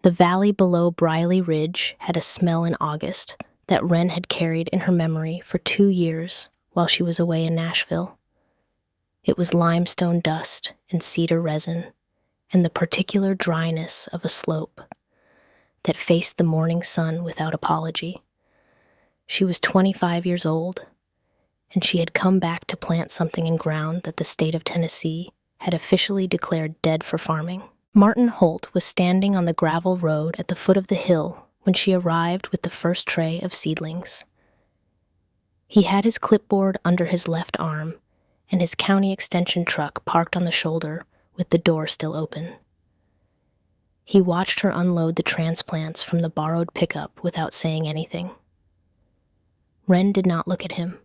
The valley below Briley Ridge had a smell in August that Wren had carried in her memory for 2 years while she was away in Nashville. It was limestone dust and cedar resin, and the particular dryness of a slope that faced the morning sun without apology. She was 25 years old, and she had come back to plant something in ground that the state of Tennessee had officially declared dead for farming. Martin Holt was standing on the gravel road at the foot of the hill when she arrived with the first tray of seedlings. He had his clipboard under his left arm and his county extension truck parked on the shoulder with the door still open. He watched her unload the transplants from the borrowed pickup without saying anything. Wren did not look at him.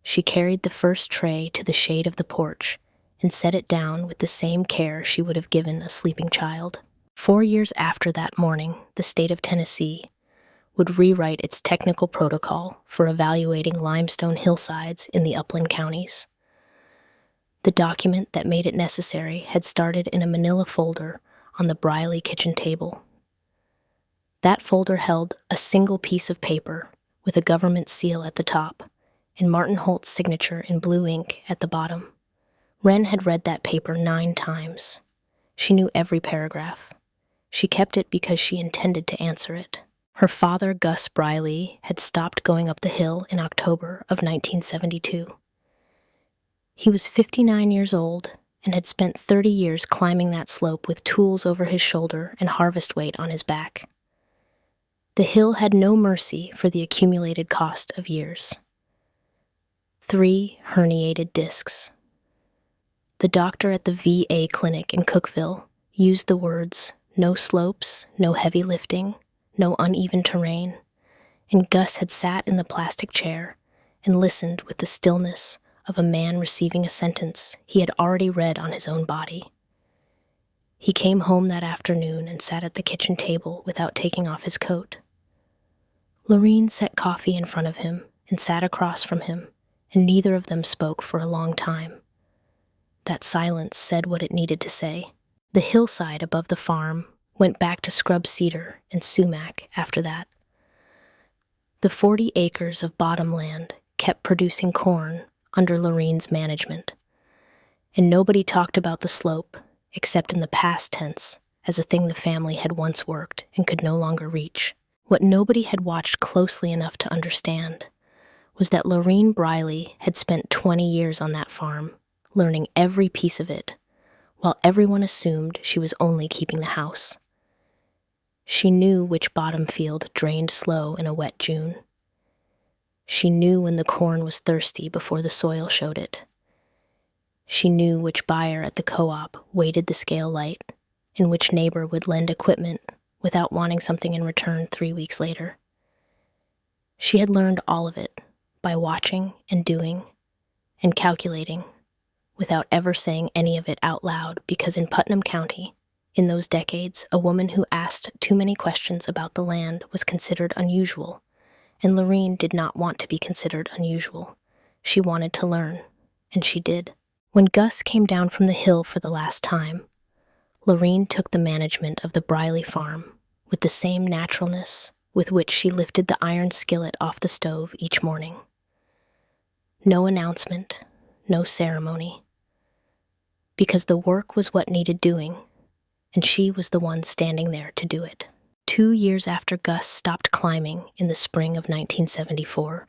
She carried the first tray to the shade of the porch and set it down with the same care she would have given a sleeping child. 4 years after that morning, the state of Tennessee would rewrite its technical protocol for evaluating limestone hillsides in the upland counties. The document that made it necessary had started in a manila folder on the Briley kitchen table. That folder held a single piece of paper with a government seal at the top and Martin Holt's signature in blue ink at the bottom. Wren had read that paper 9 times. She knew every paragraph. She kept it because she intended to answer it. Her father, Gus Briley, had stopped going up the hill in October of 1972. He was 59 years old and had spent 30 years climbing that slope with tools over his shoulder and harvest weight on his back. The hill had no mercy for the accumulated cost of years. 3 herniated discs. The doctor at the VA clinic in Cookeville used the words, "no slopes, no heavy lifting, no uneven terrain," and Gus had sat in the plastic chair and listened with the stillness of a man receiving a sentence he had already read on his own body. He came home that afternoon and sat at the kitchen table without taking off his coat. Lorene set coffee in front of him and sat across from him, and neither of them spoke for a long time. That silence said what it needed to say. The hillside above the farm went back to scrub cedar and sumac after that. The 40 acres of bottomland kept producing corn under Lorene's management, and nobody talked about the slope except in the past tense as a thing the family had once worked and could no longer reach. What nobody had watched closely enough to understand was that Lorene Briley had spent 20 years on that farm, learning every piece of it, while everyone assumed she was only keeping the house. She knew which bottom field drained slow in a wet June. She knew when the corn was thirsty before the soil showed it. She knew which buyer at the co-op weighted the scale light, and which neighbor would lend equipment without wanting something in return 3 weeks later. She had learned all of it by watching and doing and calculating, without ever saying any of it out loud, because in Putnam County, in those decades, a woman who asked too many questions about the land was considered unusual, and Lorene did not want to be considered unusual. She wanted to learn, and she did. When Gus came down from the hill for the last time, Lorene took the management of the Briley farm with the same naturalness with which she lifted the iron skillet off the stove each morning. No announcement, no ceremony, because the work was what needed doing, and she was the one standing there to do it. 2 years after Gus stopped climbing in the spring of 1974,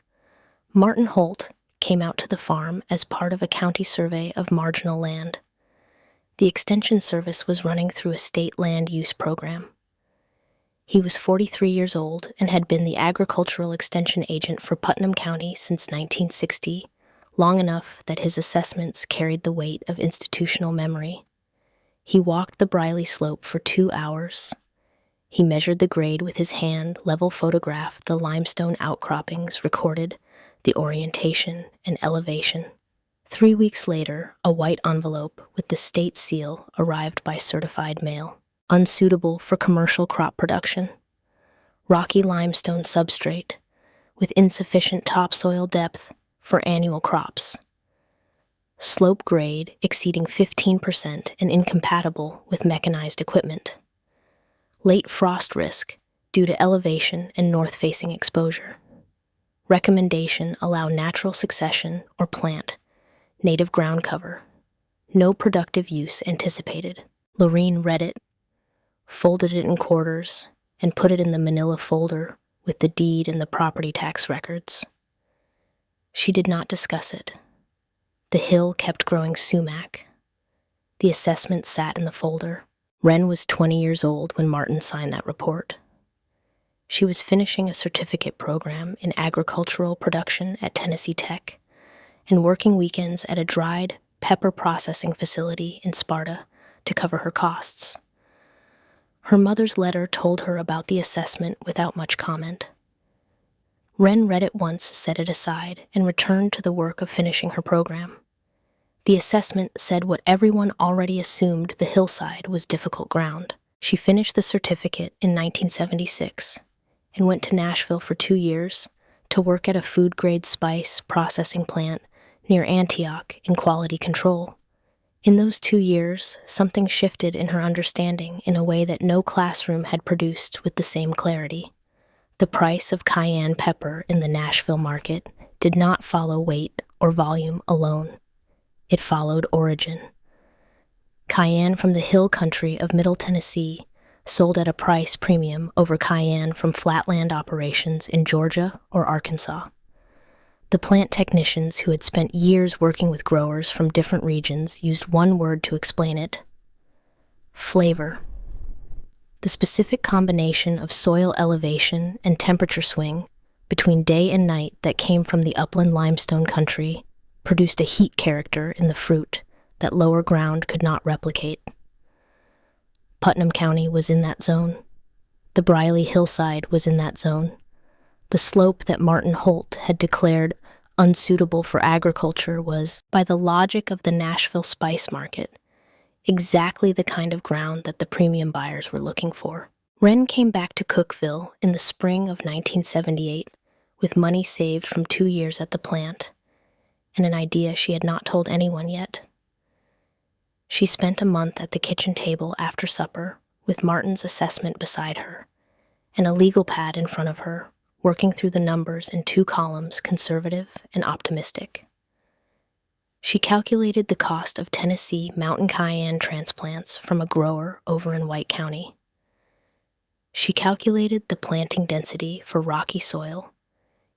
Martin Holt came out to the farm as part of a county survey of marginal land. The Extension Service was running through a state land use program. He was 43 years old and had been the agricultural extension agent for Putnam County since 1960, long enough that his assessments carried the weight of institutional memory. He walked the Briley slope for 2 hours. He measured the grade with his hand, level photographed the limestone outcroppings, recorded the orientation and elevation. 3 weeks later, a white envelope with the state seal arrived by certified mail. Unsuitable for commercial crop production. Rocky limestone substrate with insufficient topsoil depth for annual crops. Slope grade exceeding 15% and incompatible with mechanized equipment. Late frost risk due to elevation and north-facing exposure. Recommendation: allow natural succession or plant, native ground cover. No productive use anticipated. Lorene read it, folded it in quarters, and put it in the manila folder with the deed and the property tax records. She did not discuss it. The hill kept growing sumac. The assessment sat in the folder. Wren was 20 years old when Martin signed that report. She was finishing a certificate program in agricultural production at Tennessee Tech and working weekends at a dried pepper processing facility in Sparta to cover her costs. Her mother's letter told her about the assessment without much comment. Wren read it once, set it aside, and returned to the work of finishing her program. The assessment said what everyone already assumed: the hillside was difficult ground. She finished the certificate in 1976 and went to Nashville for 2 years to work at a food-grade spice processing plant near Antioch in quality control. In those 2 years, something shifted in her understanding in a way that no classroom had produced with the same clarity. The price of cayenne pepper in the Nashville market did not follow weight or volume alone. It followed origin. Cayenne from the hill country of Middle Tennessee sold at a price premium over cayenne from flatland operations in Georgia or Arkansas. The plant technicians who had spent years working with growers from different regions used one word to explain it: flavor. The specific combination of soil elevation and temperature swing between day and night that came from the upland limestone country produced a heat character in the fruit that lower ground could not replicate. Putnam County was in that zone. The Briley hillside was in that zone. The slope that Martin Holt had declared unsuitable for agriculture was, by the logic of the Nashville spice market, exactly the kind of ground that the premium buyers were looking for. Wren came back to Cookeville in the spring of 1978 with money saved from 2 years at the plant and an idea she had not told anyone yet. She spent a month at the kitchen table after supper with Martin's assessment beside her and a legal pad in front of her, working through the numbers in 2 columns, conservative and optimistic. She calculated the cost of Tennessee mountain cayenne transplants from a grower over in White County. She calculated the planting density for rocky soil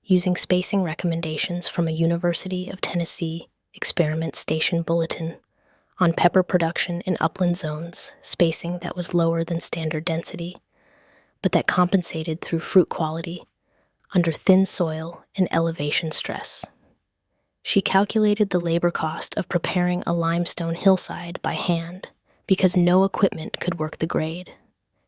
using spacing recommendations from a University of Tennessee experiment station bulletin on pepper production in upland zones, spacing that was lower than standard density, but that compensated through fruit quality under thin soil and elevation stress. She calculated the labor cost of preparing a limestone hillside by hand because no equipment could work the grade.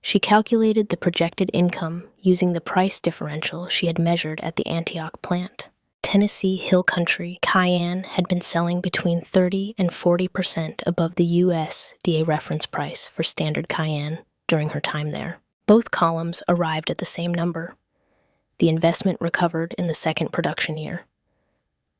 She calculated the projected income using the price differential she had measured at the Antioch plant. Tennessee Hill Country cayenne had been selling between 30 and 40% above the USDA reference price for standard cayenne during her time there. Both columns arrived at the same number. The investment recovered in the second production year.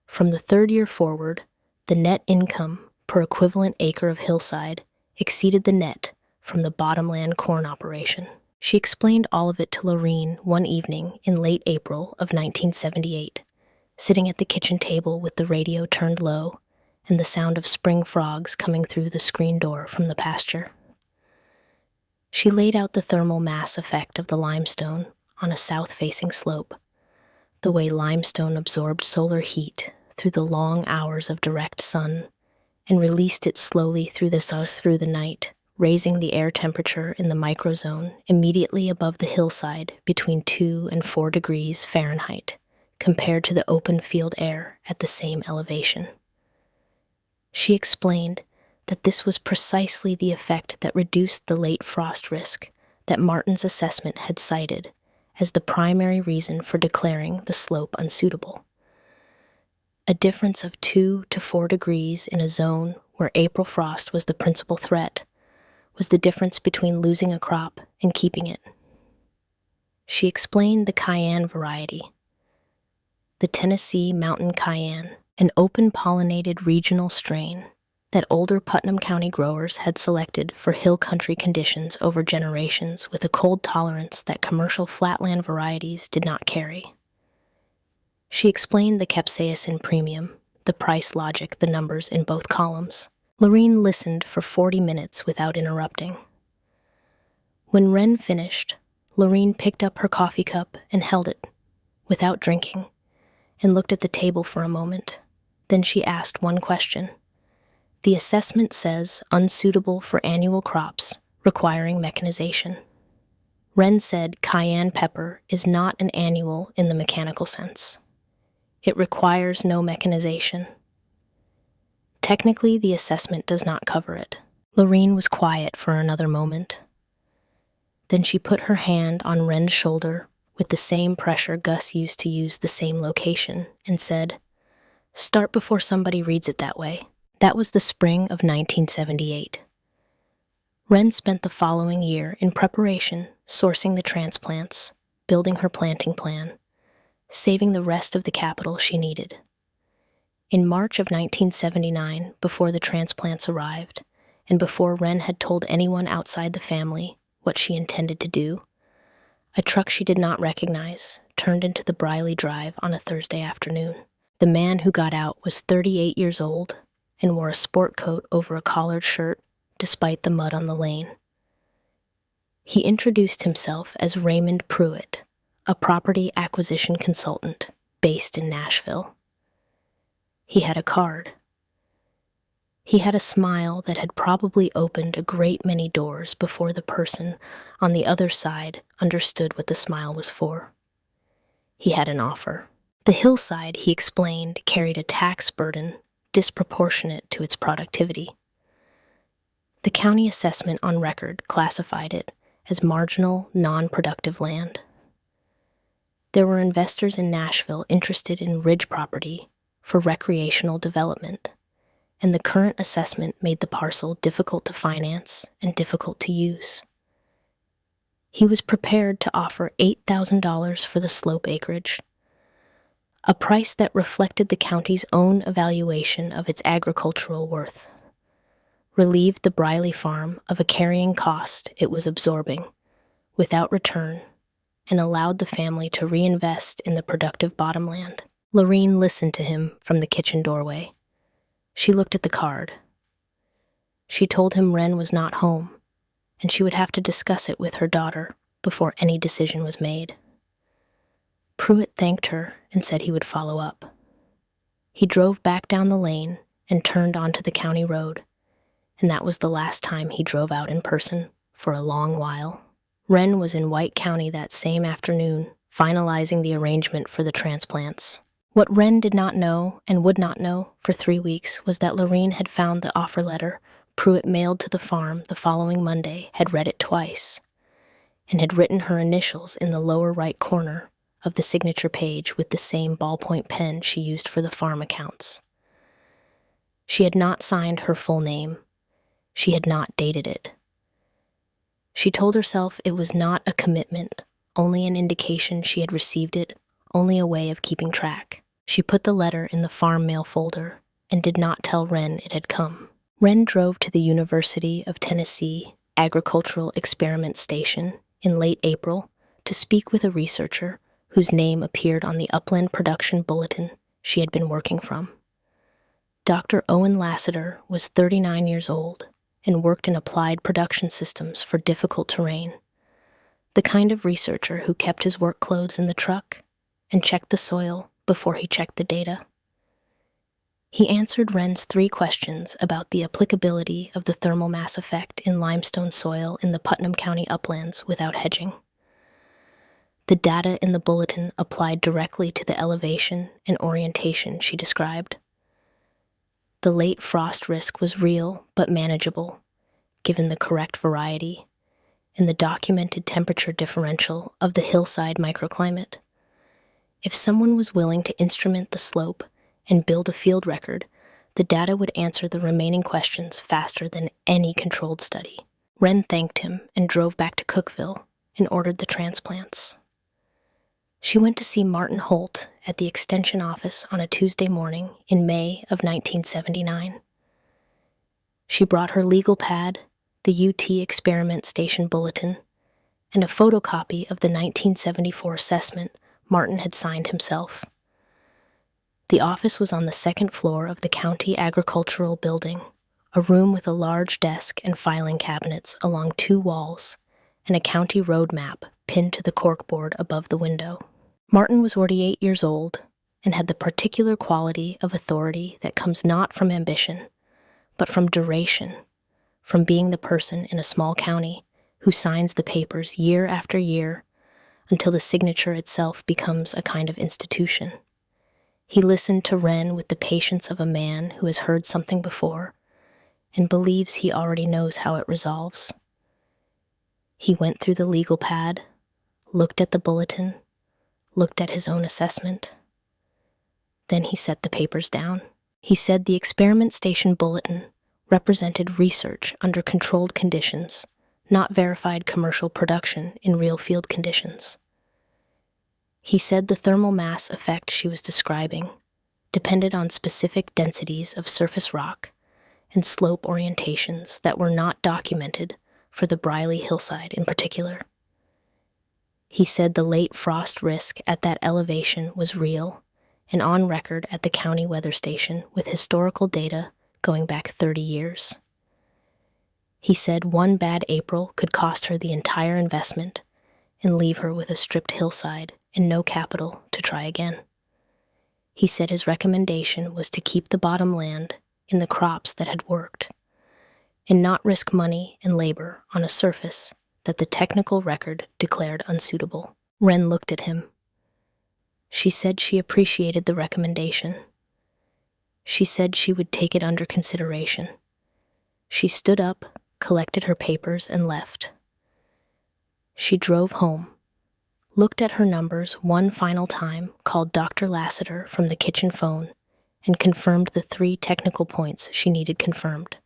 From the third year forward, the net income per equivalent acre of hillside exceeded the net from the bottomland corn operation. She explained all of it to Lorene one evening in late April of 1978, sitting at the kitchen table with the radio turned low and the sound of spring frogs coming through the screen door from the pasture. She laid out the thermal mass effect of the limestone on a south-facing slope, the way limestone absorbed solar heat through the long hours of direct sun and released it slowly through the night, raising the air temperature in the microzone immediately above the hillside between 2 and 4 degrees Fahrenheit, compared to the open field air at the same elevation. She explained that this was precisely the effect that reduced the late frost risk that Martin's assessment had cited as the primary reason for declaring the slope unsuitable. A difference of 2 to 4 degrees in a zone where April frost was the principal threat was the difference between losing a crop and keeping it. She explained the cayenne variety, the Tennessee mountain cayenne, an open-pollinated regional strain that older Putnam County growers had selected for hill country conditions over generations with a cold tolerance that commercial flatland varieties did not carry. She explained the capsaicin premium, the price logic, the numbers in both columns. Lorene listened for 40 minutes without interrupting. When Wren finished, Lorene picked up her coffee cup and held it, without drinking, and looked at the table for a moment. Then she asked one question. The assessment says unsuitable for annual crops, requiring mechanization. Wren said cayenne pepper is not an annual in the mechanical sense. It requires no mechanization. Technically, the assessment does not cover it. Lorene was quiet for another moment. Then she put her hand on Wren's shoulder with the same pressure Gus used to use the same location and said, "Start before somebody reads it that way." That was the spring of 1978. Wren spent the following year in preparation, sourcing the transplants, building her planting plan, saving the rest of the capital she needed. In March of 1979, before the transplants arrived, and before Wren had told anyone outside the family what she intended to do, a truck she did not recognize turned into the Briley Drive on a Thursday afternoon. The man who got out was 38 years old and wore a sport coat over a collared shirt despite the mud on the lane. He introduced himself as Raymond Pruitt, a property acquisition consultant based in Nashville. He had a card. He had a smile that had probably opened a great many doors before the person on the other side understood what the smile was for. He had an offer. The hillside, he explained, carried a tax burden disproportionate to its productivity. The county assessment on record classified it as marginal, non-productive land. There were investors in Nashville interested in ridge property for recreational development, and the current assessment made the parcel difficult to finance and difficult to use. He was prepared to offer $8,000 for the slope acreage, a price that reflected the county's own evaluation of its agricultural worth, relieved the Briley farm of a carrying cost it was absorbing without return, and allowed the family to reinvest in the productive bottomland. Lorene listened to him from the kitchen doorway. She looked at the card. She told him Wren was not home, and she would have to discuss it with her daughter before any decision was made. Pruitt thanked her and said he would follow up. He drove back down the lane and turned onto the county road, and that was the last time he drove out in person for a long while. Wren was in White County that same afternoon, finalizing the arrangement for the transplants. What Wren did not know and would not know for 3 weeks was that Lorene had found the offer letter Pruitt mailed to the farm the following Monday, had read it twice, and had written her initials in the lower right corner of the signature page with the same ballpoint pen she used for the farm accounts. She had not signed her full name. She had not dated it. She told herself it was not a commitment, only an indication she had received it, only a way of keeping track. She put the letter in the farm mail folder and did not tell Wren it had come. Wren drove to the University of Tennessee Agricultural Experiment Station in late April to speak with a researcher whose name appeared on the Upland Production Bulletin she had been working from. Dr. Owen Lassiter was 39 years old and worked in applied production systems for difficult terrain, the kind of researcher who kept his work clothes in the truck and checked the soil before he checked the data. He answered Wren's 3 questions about the applicability of the thermal mass effect in limestone soil in the Putnam County uplands without hedging. The data in the bulletin applied directly to the elevation and orientation she described. The late frost risk was real but manageable, given the correct variety and the documented temperature differential of the hillside microclimate. If someone was willing to instrument the slope and build a field record, the data would answer the remaining questions faster than any controlled study. Wren thanked him and drove back to Cookeville and ordered the transplants. She went to see Martin Holt at the extension office on a Tuesday morning in May of 1979. She brought her legal pad, the UT Experiment Station Bulletin, and a photocopy of the 1974 assessment Martin had signed himself. The office was on the second floor of the County Agricultural Building, a room with a large desk and filing cabinets along 2 walls, and a county road map pinned to the corkboard above the window. Martin was 48 years old and had the particular quality of authority that comes not from ambition, but from duration, from being the person in a small county who signs the papers year after year until the signature itself becomes a kind of institution. He listened to Wren with the patience of a man who has heard something before and believes he already knows how it resolves. He went through the legal pad, looked at the bulletin, looked at his own assessment. Then he set the papers down. He said the Experiment Station Bulletin represented research under controlled conditions, not verified commercial production in real field conditions. He said the thermal mass effect she was describing depended on specific densities of surface rock and slope orientations that were not documented for the Briley hillside in particular. He said the late frost risk at that elevation was real and on record at the county weather station with historical data going back 30 years. He said one bad April could cost her the entire investment and leave her with a stripped hillside and no capital to try again. He said his recommendation was to keep the bottom land in the crops that had worked and not risk money and labor on a surface that the technical record declared unsuitable. Wren looked at him. She said she appreciated the recommendation. She said she would take it under consideration. She stood up, collected her papers, and left. She drove home, looked at her numbers one final time, called Dr. Lassiter from the kitchen phone, and confirmed the 3 technical points she needed confirmed.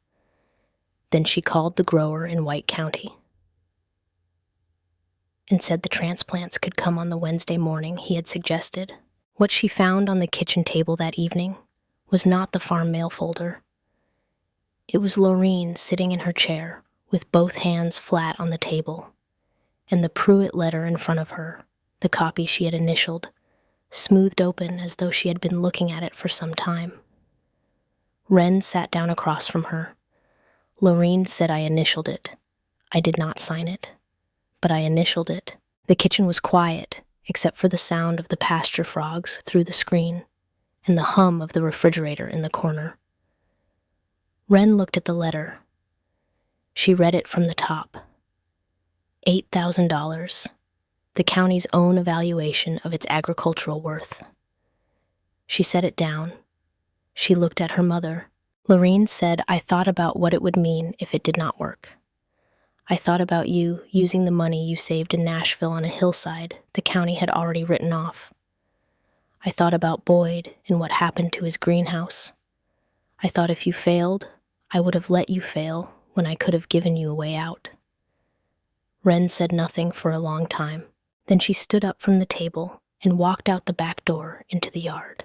Then she called the grower in White County and said the transplants could come on the Wednesday morning he had suggested. What she found on the kitchen table that evening was not the farm mail folder. It was Laureen sitting in her chair with both hands flat on the table, and the Pruitt letter in front of her, the copy she had initialed, smoothed open as though she had been looking at it for some time. Wren sat down across from her. Laureen said I initialed it. I did not sign it, but I initialed it. The kitchen was quiet, except for the sound of the pasture frogs through the screen and the hum of the refrigerator in the corner. Wren looked at the letter. She read it from the top. $8,000, the county's own evaluation of its agricultural worth. She set it down. She looked at her mother. Laureen said, I thought about what it would mean if it did not work. I thought about you using the money you saved in Nashville on a hillside the county had already written off. I thought about Boyd and what happened to his greenhouse. I thought if you failed, I would have let you fail when I could have given you a way out. Wren said nothing for a long time. Then she stood up from the table and walked out the back door into the yard.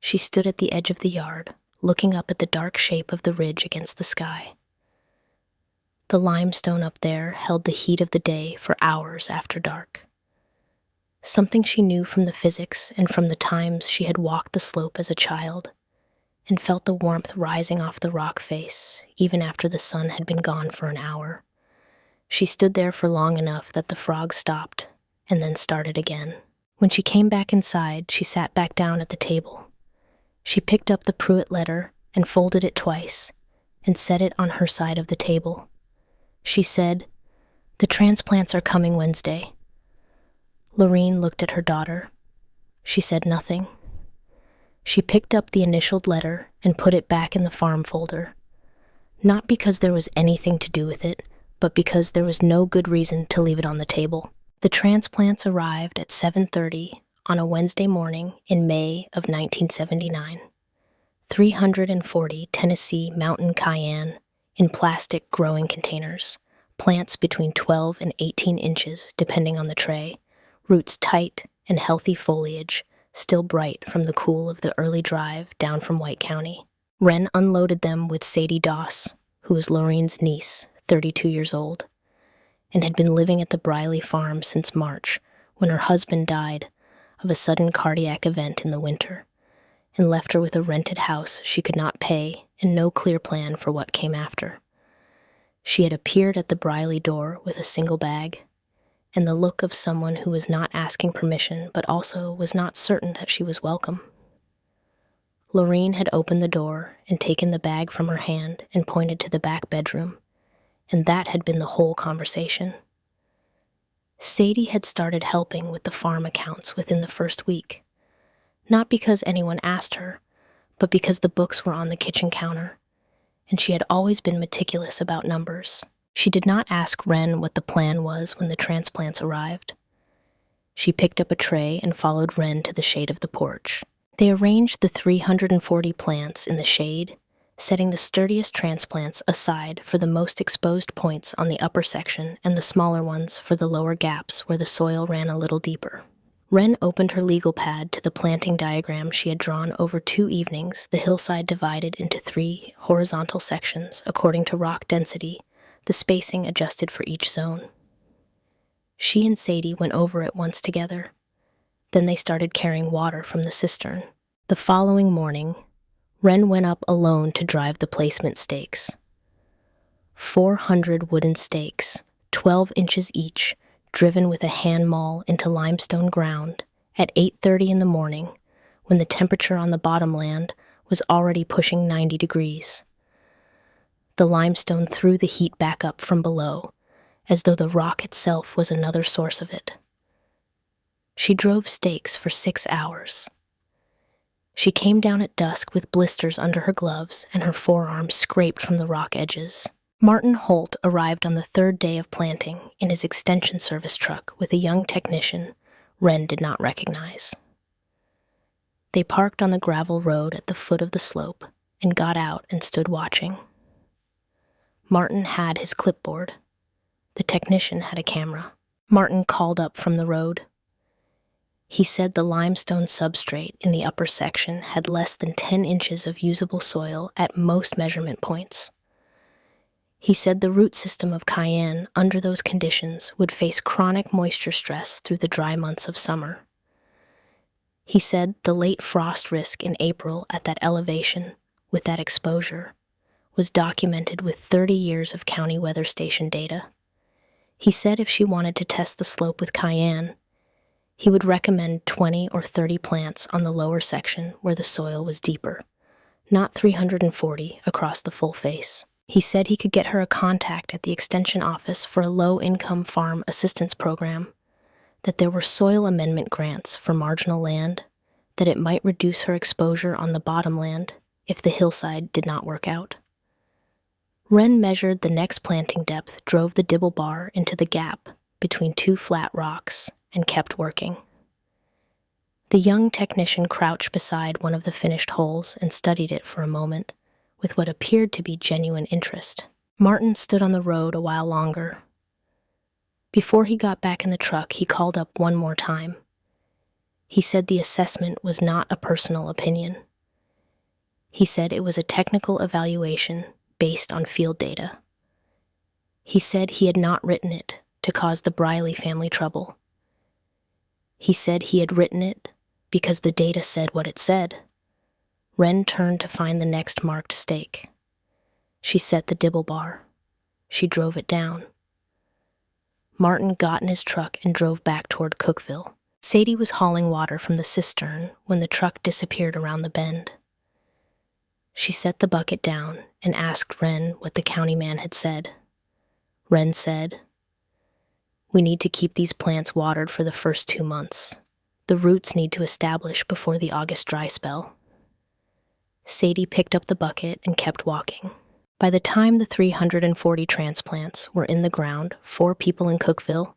She stood at the edge of the yard, looking up at the dark shape of the ridge against the sky. The limestone up there held the heat of the day for hours after dark. Something she knew from the physics and from the times she had walked the slope as a child, and felt the warmth rising off the rock face even after the sun had been gone for an hour. She stood there for long enough that the frogs stopped and then started again. When she came back inside, she sat back down at the table. She picked up the Pruitt letter and folded it twice and set it on her side of the table. She said, The transplants are coming Wednesday. Laureen looked at her daughter. She said nothing. She picked up the initialed letter and put it back in the farm folder, not because there was anything to do with it, but because there was no good reason to leave it on the table. The transplants arrived at 7:30 on a Wednesday morning in May of 1979. 340 Tennessee mountain cayenne in plastic growing containers, plants between 12 and 18 inches depending on the tray, roots tight and healthy foliage, still bright from the cool of the early drive down from White County. Wren unloaded them with Sadie Doss, who was Lorraine's niece, 32 years old, and had been living at the Briley farm since March when her husband died of a sudden cardiac event in the winter and left her with a rented house she could not pay and no clear plan for what came after. She had appeared at the Briley door with a single bag and the look of someone who was not asking permission but also was not certain that she was welcome. Lorraine had opened the door and taken the bag from her hand and pointed to the back bedroom, and that had been the whole conversation. Sadie had started helping with the farm accounts within the first week, not because anyone asked her, but because the books were on the kitchen counter, and she had always been meticulous about numbers. She did not ask Wren what the plan was when the transplants arrived. She picked up a tray and followed Wren to the shade of the porch. They arranged the 340 plants in the shade, setting the sturdiest transplants aside for the most exposed points on the upper section and the smaller ones for the lower gaps where the soil ran a little deeper. Wren opened her legal pad to the planting diagram she had drawn over 2 evenings, the hillside divided into 3 horizontal sections according to rock density, the spacing adjusted for each zone. She and Sadie went over it once together. Then they started carrying water from the cistern. The following morning, Wren went up alone to drive the placement stakes. 400 wooden stakes, 12 inches each, driven with a hand maul into limestone ground at 8:30 in the morning, when the temperature on the bottomland was already pushing 90 degrees. The limestone threw the heat back up from below, as though the rock itself was another source of it. She drove stakes for 6 hours. She came down at dusk with blisters under her gloves and her forearms scraped from the rock edges. Martin Holt arrived on the 3rd day of planting in his extension service truck with a young technician Wren did not recognize. They parked on the gravel road at the foot of the slope and got out and stood watching. Martin had his clipboard. The technician had a camera. Martin called up from the road. He said the limestone substrate in the upper section had less than 10 inches of usable soil at most measurement points. He said the root system of cayenne under those conditions would face chronic moisture stress through the dry months of summer. He said the late frost risk in April at that elevation, with that exposure, was documented with 30 years of county weather station data. He said if she wanted to test the slope with cayenne, he would recommend 20 or 30 plants on the lower section where the soil was deeper, not 340 across the full face. He said he could get her a contact at the extension office for a low-income farm assistance program, that there were soil amendment grants for marginal land, that it might reduce her exposure on the bottomland if the hillside did not work out. Wren measured the next planting depth, drove the dibble bar into the gap between 2 flat rocks, and kept working. The young technician crouched beside one of the finished holes and studied it for a moment, with what appeared to be genuine interest. Martin stood on the road a while longer. Before he got back in the truck, he called up one more time. He said the assessment was not a personal opinion. He said it was a technical evaluation based on field data. He said he had not written it to cause the Briley family trouble. He said he had written it because the data said what it said. Wren turned to find the next marked stake. She set the dibble bar. She drove it down. Martin got in his truck and drove back toward Cookville. Sadie was hauling water from the cistern when the truck disappeared around the bend. She set the bucket down and asked Wren what the county man had said. Wren said, "We need to keep these plants watered for the first 2 months. The roots need to establish before the August dry spell." Sadie picked up the bucket and kept walking. By the time the 340 transplants were in the ground, 4 people in Cookville,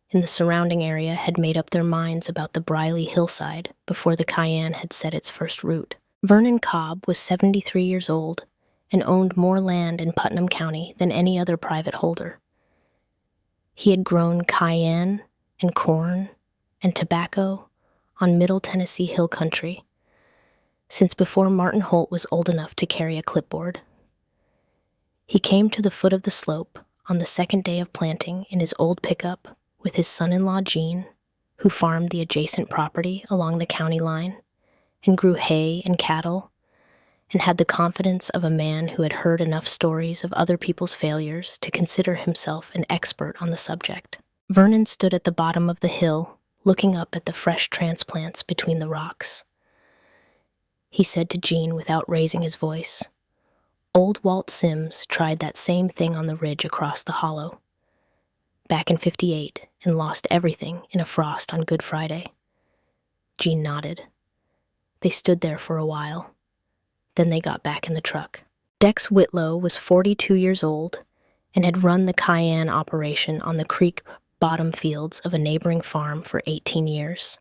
in the surrounding area, had made up their minds about the Briley hillside before the cayenne had set its first root. Vernon Cobb was 73 years old and owned more land in Putnam County than any other private holder. He had grown cayenne and corn and tobacco on Middle Tennessee hill country since before Martin Holt was old enough to carry a clipboard. He came to the foot of the slope on the second day of planting in his old pickup with his son-in-law Gene, who farmed the adjacent property along the county line and grew hay and cattle, and had the confidence of a man who had heard enough stories of other people's failures to consider himself an expert on the subject. Vernon stood at the bottom of the hill, looking up at the fresh transplants between the rocks. He said to Gene without raising his voice, "Old Walt Sims tried that same thing on the ridge across the hollow, back in '58, and lost everything in a frost on Good Friday." Gene nodded. They stood there for a while. Then they got back in the truck. Dex Whitlow was 42 years old and had run the cayenne operation on the creek bottom fields of a neighboring farm for 18 years.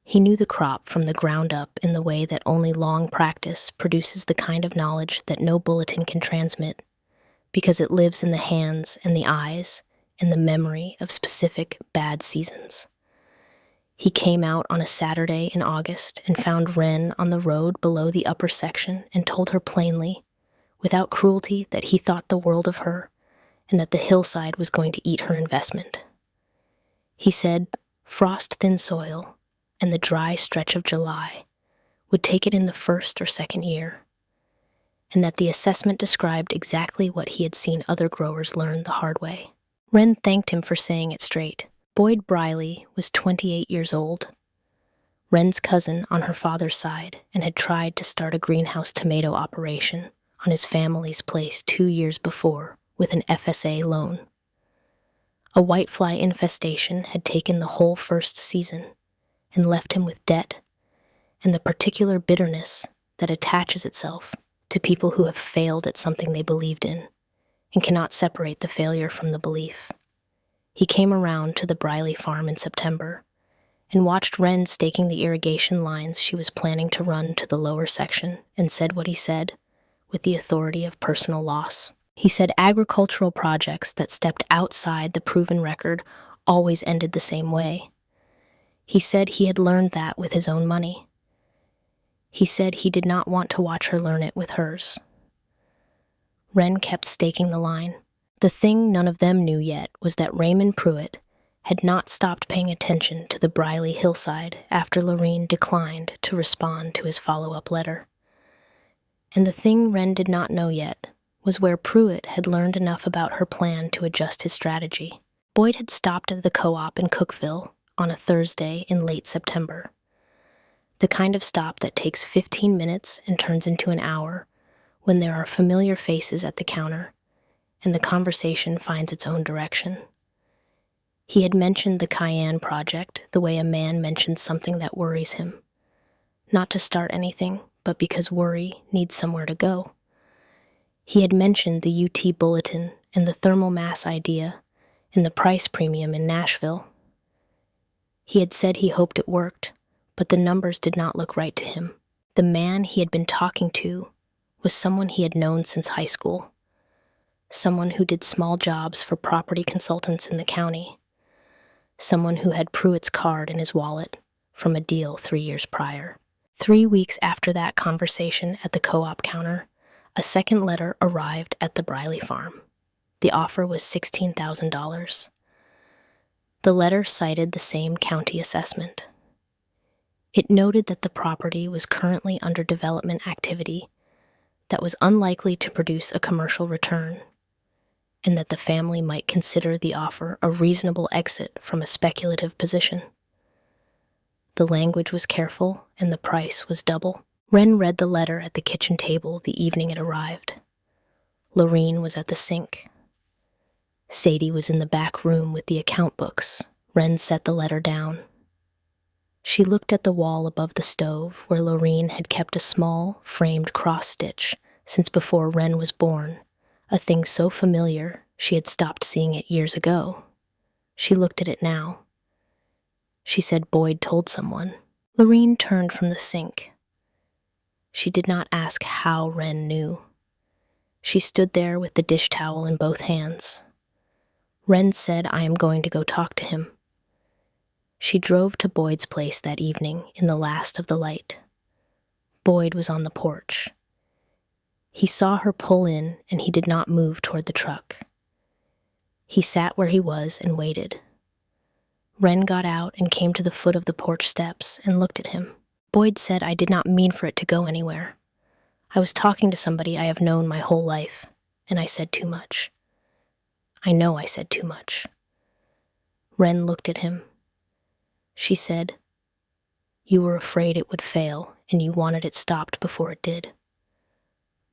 He knew the crop from the ground up in the way that only long practice produces the kind of knowledge that no bulletin can transmit, because it lives in the hands and the eyes and the memory of specific bad seasons. He came out on a Saturday in August and found Wren on the road below the upper section and told her plainly, without cruelty, that he thought the world of her and that the hillside was going to eat her investment. He said frost-thin soil and the dry stretch of July would take it in the first or second year, and that the assessment described exactly what he had seen other growers learn the hard way. Wren thanked him for saying it straight. Boyd Briley was 28 years old, Wren's cousin on her father's side, and had tried to start a greenhouse tomato operation on his family's place 2 years before with an FSA loan. A whitefly infestation had taken the whole first season and left him with debt and the particular bitterness that attaches itself to people who have failed at something they believed in and cannot separate the failure from the belief. He came around to the Briley farm in September and watched Wren staking the irrigation lines she was planning to run to the lower section and said what he said with the authority of personal loss. He said agricultural projects that stepped outside the proven record always ended the same way. He said he had learned that with his own money. He said he did not want to watch her learn it with hers. Wren kept staking the line. The thing none of them knew yet was that Raymond Pruitt had not stopped paying attention to the Briley hillside after Lorene declined to respond to his follow-up letter. And the thing Wren did not know yet was where Pruitt had learned enough about her plan to adjust his strategy. Boyd had stopped at the co-op in Cookville on a Thursday in late September. The kind of stop that takes 15 minutes and turns into an hour when there are familiar faces at the counter and the conversation finds its own direction. He had mentioned the Cayenne project the way a man mentions something that worries him. Not to start anything, but because worry needs somewhere to go. He had mentioned the UT Bulletin and the thermal mass idea and the price premium in Nashville. He had said he hoped it worked, but the numbers did not look right to him. The man he had been talking to was someone he had known since high school, someone who did small jobs for property consultants in the county, someone who had Pruitt's card in his wallet from a deal 3 years prior. 3 weeks after that conversation at the co-op counter, a second letter arrived at the Briley farm. The offer was $16,000. The letter cited the same county assessment. It noted that the property was currently under development activity that was unlikely to produce a commercial return, and that the family might consider the offer a reasonable exit from a speculative position. The language was careful, and the price was double. Wren read the letter at the kitchen table the evening it arrived. Lorene was at the sink. Sadie was in the back room with the account books. Wren set the letter down. She looked at the wall above the stove where Lorene had kept a small, framed cross-stitch since before Wren was born, a thing so familiar she had stopped seeing it years ago. She looked at it now. She said Boyd told someone. Lorene turned from the sink. She did not ask how Wren knew. She stood there with the dish towel in both hands. Wren said, "I am going to go talk to him." She drove to Boyd's place that evening in the last of the light. Boyd was on the porch. He saw her pull in, and he did not move toward the truck. He sat where he was and waited. Wren got out and came to the foot of the porch steps and looked at him. Boyd said, "I did not mean for it to go anywhere. I was talking to somebody I have known my whole life, and I said too much. I know I said too much." Wren looked at him. She said, "You were afraid it would fail, and you wanted it stopped before it did."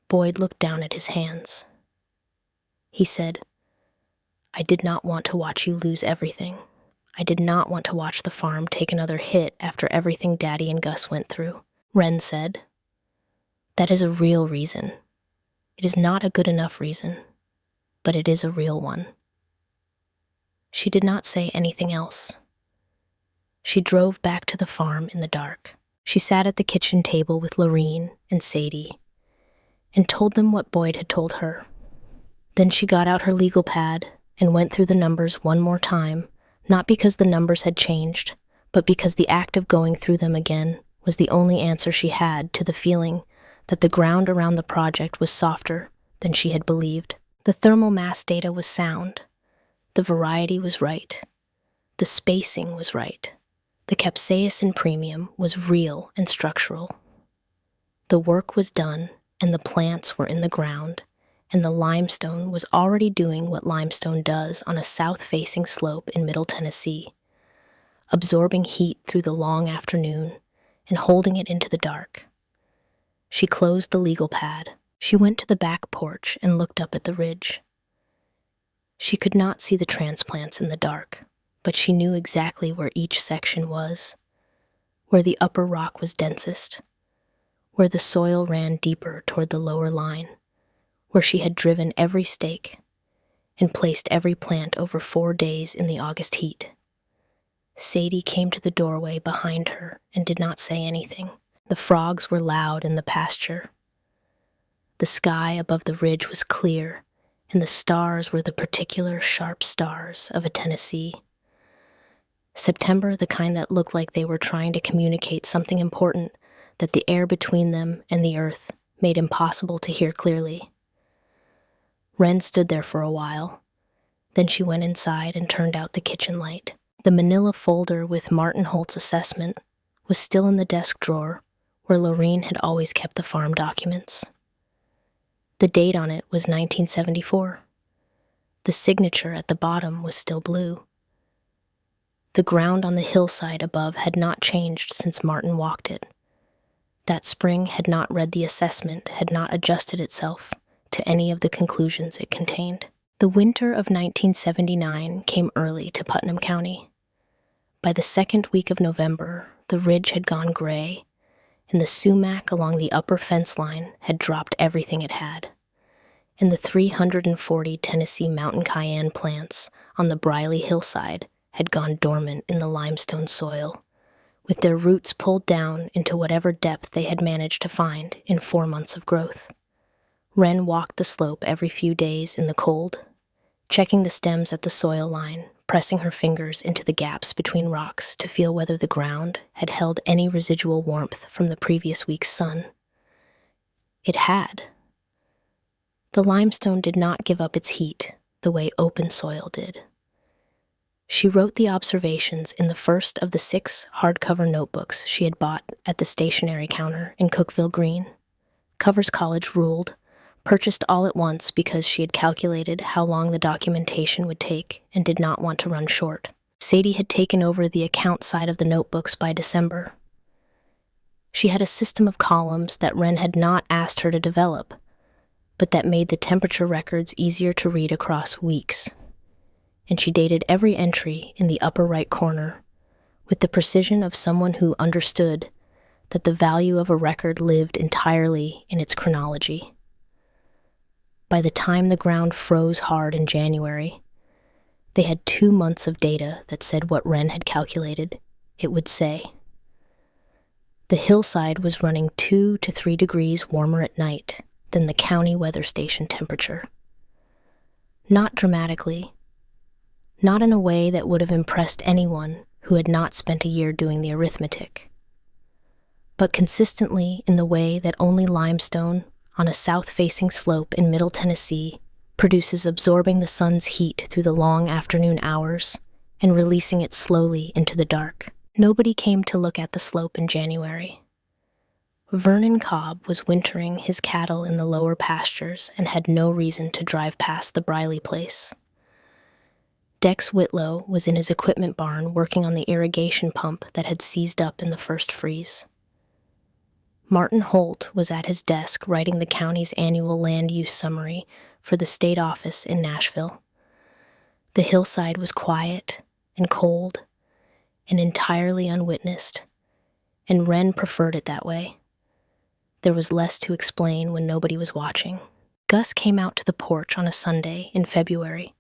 Boyd looked down at his hands. He said, "I did not want to watch you lose everything. I did not want to watch the farm take another hit after everything Daddy and Gus went through." Wren said, "That is a real reason. It is not a good enough reason, but it is a real one." She did not say anything else. She drove back to the farm in the dark. She sat at the kitchen table with Lorene and Sadie and told them what Boyd had told her. Then she got out her legal pad and went through the numbers one more time, not because the numbers had changed, but because the act of going through them again was the only answer she had to the feeling that the ground around the project was softer than she had believed. The thermal mass data was sound. The variety was right. The spacing was right. The capsaicin premium was real and structural. The work was done, and the plants were in the ground, and the limestone was already doing what limestone does on a south-facing slope in Middle Tennessee, absorbing heat through the long afternoon and holding it into the dark. She closed the legal pad. She went to the back porch and looked up at the ridge. She could not see the transplants in the dark, but she knew exactly where each section was, where the upper rock was densest, where the soil ran deeper toward the lower line, where she had driven every stake and placed every plant over 4 days in the August heat. Sadie came to the doorway behind her and did not say anything. The frogs were loud in the pasture. The sky above the ridge was clear, and the stars were the particular sharp stars of a Tennessee. September, the kind that looked like they were trying to communicate something important that the air between them and the earth made impossible to hear clearly. Wren stood there for a while. Then she went inside and turned out the kitchen light. The manila folder with Martin Holt's assessment was still in the desk drawer where Lorene had always kept the farm documents. The date on it was 1974. The signature at the bottom was still blue. The ground on the hillside above had not changed since Martin walked it. That spring had not read the assessment, had not adjusted itself to any of the conclusions it contained. The winter of 1979 came early to Putnam County. By the second week of November, the ridge had gone gray, and the sumac along the upper fence line had dropped everything it had, and the 340 Tennessee mountain cayenne plants on the Briley hillside had gone dormant in the limestone soil, with their roots pulled down into whatever depth they had managed to find in 4 months of growth. Wren walked the slope every few days in the cold, checking the stems at the soil line, pressing her fingers into the gaps between rocks to feel whether the ground had held any residual warmth from the previous week's sun. It had. The limestone did not give up its heat the way open soil did. She wrote the observations in the first of the 6 hardcover notebooks she had bought at the stationery counter in Cookeville Green. Covers College ruled, purchased all at once because she had calculated how long the documentation would take and did not want to run short. Sadie had taken over the account side of the notebooks by December. She had a system of columns that Wren had not asked her to develop, but that made the temperature records easier to read across weeks. And she dated every entry in the upper right corner with the precision of someone who understood that the value of a record lived entirely in its chronology. By the time the ground froze hard in January, they had 2 months of data that said what Wren had calculated it would say. The hillside was running 2 to 3 degrees warmer at night than the county weather station temperature. Not dramatically, not in a way that would have impressed anyone who had not spent a year doing the arithmetic, but consistently in the way that only limestone, on a south-facing slope in Middle Tennessee produces absorbing the sun's heat through the long afternoon hours and releasing it slowly into the dark. Nobody came to look at the slope in January. Vernon Cobb was wintering his cattle in the lower pastures and had no reason to drive past the Briley place. Dex Whitlow was in his equipment barn working on the irrigation pump that had seized up in the first freeze. Martin Holt was at his desk writing the county's annual land use summary for the state office in Nashville. The hillside was quiet and cold and entirely unwitnessed, and Wren preferred it that way. There was less to explain when nobody was watching. Gus came out to the porch on a Sunday in February,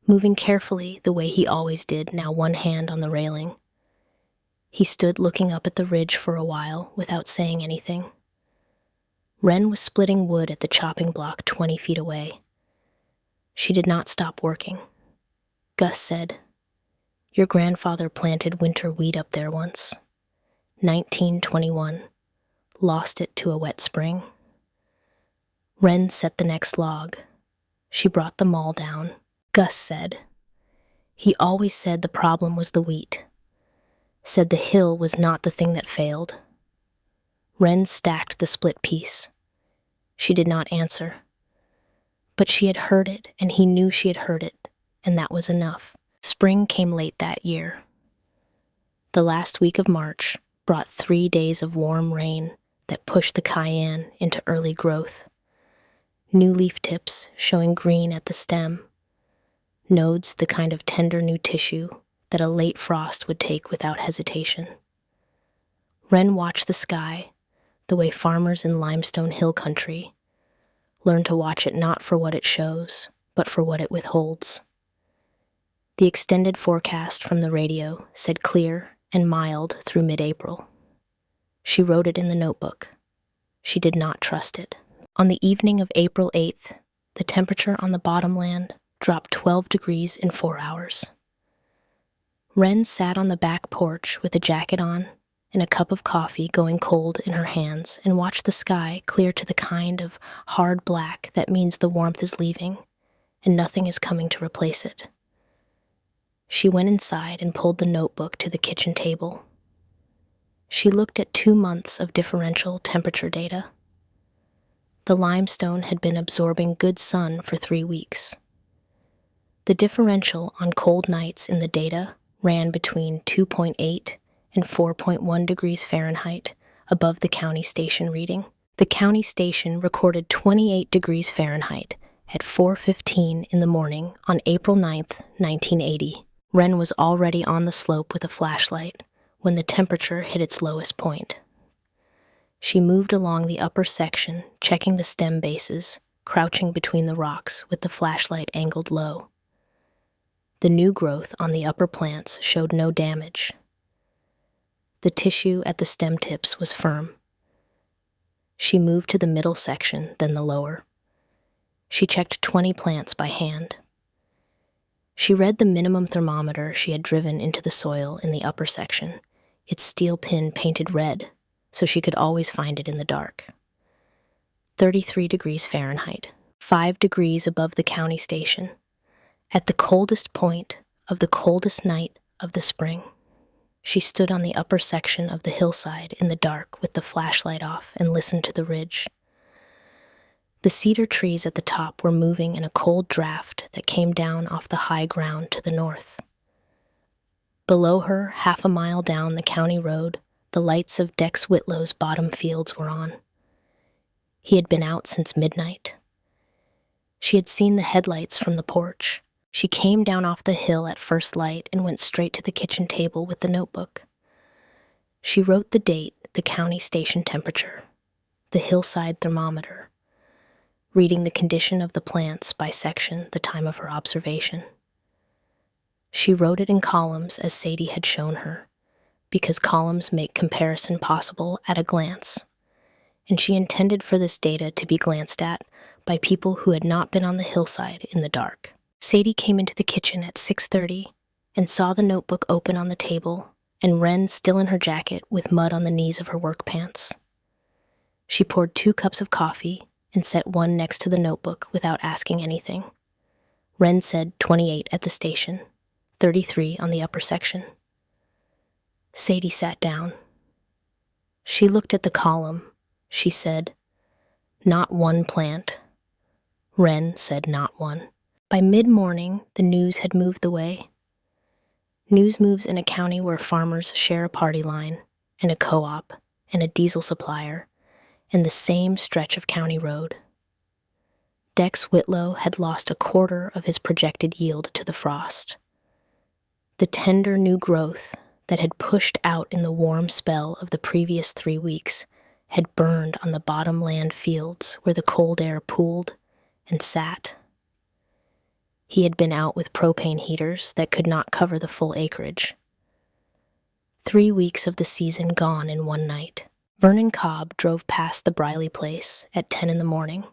moving carefully the way he always did, now one hand on the railing. He stood looking up at the ridge for a while without saying anything. Wren was splitting wood at the chopping block 20 feet away. She did not stop working. Gus said, "Your grandfather planted winter wheat up there once. 1921. Lost it to a wet spring." Wren set the next log. She brought the maul down. Gus said, "He always said the problem was the wheat. Said the hill was not the thing that failed." Wren stacked the split piece. She did not answer. But she had heard it, and he knew she had heard it, and that was enough. Spring came late that year. The last week of March brought 3 days of warm rain that pushed the cayenne into early growth. New leaf tips showing green at the stem. Nodes the kind of tender new tissue that a late frost would take without hesitation. Wren watched the sky the way farmers in limestone hill country learn to watch it not for what it shows, but for what it withholds. The extended forecast from the radio said clear and mild through mid-April. She wrote it in the notebook. She did not trust it. On the evening of April 8th, the temperature on the bottomland dropped 12 degrees in 4 hours. Wren sat on the back porch with a jacket on and a cup of coffee going cold in her hands and watched the sky clear to the kind of hard black that means the warmth is leaving and nothing is coming to replace it. She went inside and pulled the notebook to the kitchen table. She looked at 2 months of differential temperature data. The limestone had been absorbing good sun for 3 weeks. The differential on cold nights in the data ran between 2.8 and 4.1 degrees Fahrenheit above the county station reading. The county station recorded 28 degrees Fahrenheit at 4:15 in the morning on April 9th, 1980. Wren was already on the slope with a flashlight when the temperature hit its lowest point. She moved along the upper section, checking the stem bases, crouching between the rocks with the flashlight angled low. The new growth on the upper plants showed no damage. The tissue at the stem tips was firm. She moved to the middle section, then the lower. She checked 20 plants by hand. She read the minimum thermometer she had driven into the soil in the upper section, its steel pin painted red, so she could always find it in the dark. 33 degrees Fahrenheit, 5 degrees above the county station, at the coldest point of the coldest night of the spring. She stood on the upper section of the hillside in the dark with the flashlight off and listened to the ridge. The cedar trees at the top were moving in a cold draft that came down off the high ground to the north. Below her, half a mile down the county road, the lights of Dex Whitlow's bottom fields were on. He had been out since midnight. She had seen the headlights from the porch. She came down off the hill at first light and went straight to the kitchen table with the notebook. She wrote the date, the county station temperature, the hillside thermometer, reading the condition of the plants by section, the time of her observation. She wrote it in columns as Sadie had shown her, because columns make comparison possible at a glance, and she intended for this data to be glanced at by people who had not been on the hillside in the dark. Sadie came into the kitchen at 6:30 and saw the notebook open on the table and Wren still in her jacket with mud on the knees of her work pants. She poured 2 cups of coffee and set one next to the notebook without asking anything. Wren said 28 at the station, 33 on the upper section. Sadie sat down. She looked at the column. She said, "Not one plant." Wren said not one. By mid-morning, the news had moved away. News moves in a county where farmers share a party line, and a co-op, and a diesel supplier, and the same stretch of county road. Dex Whitlow had lost a quarter of his projected yield to the frost. The tender new growth that had pushed out in the warm spell of the previous 3 weeks had burned on the bottomland fields where the cold air pooled and sat. He had been out with propane heaters that could not cover the full acreage. 3 weeks of the season gone in one night. Vernon Cobb drove past the Briley place at 10 in the morning.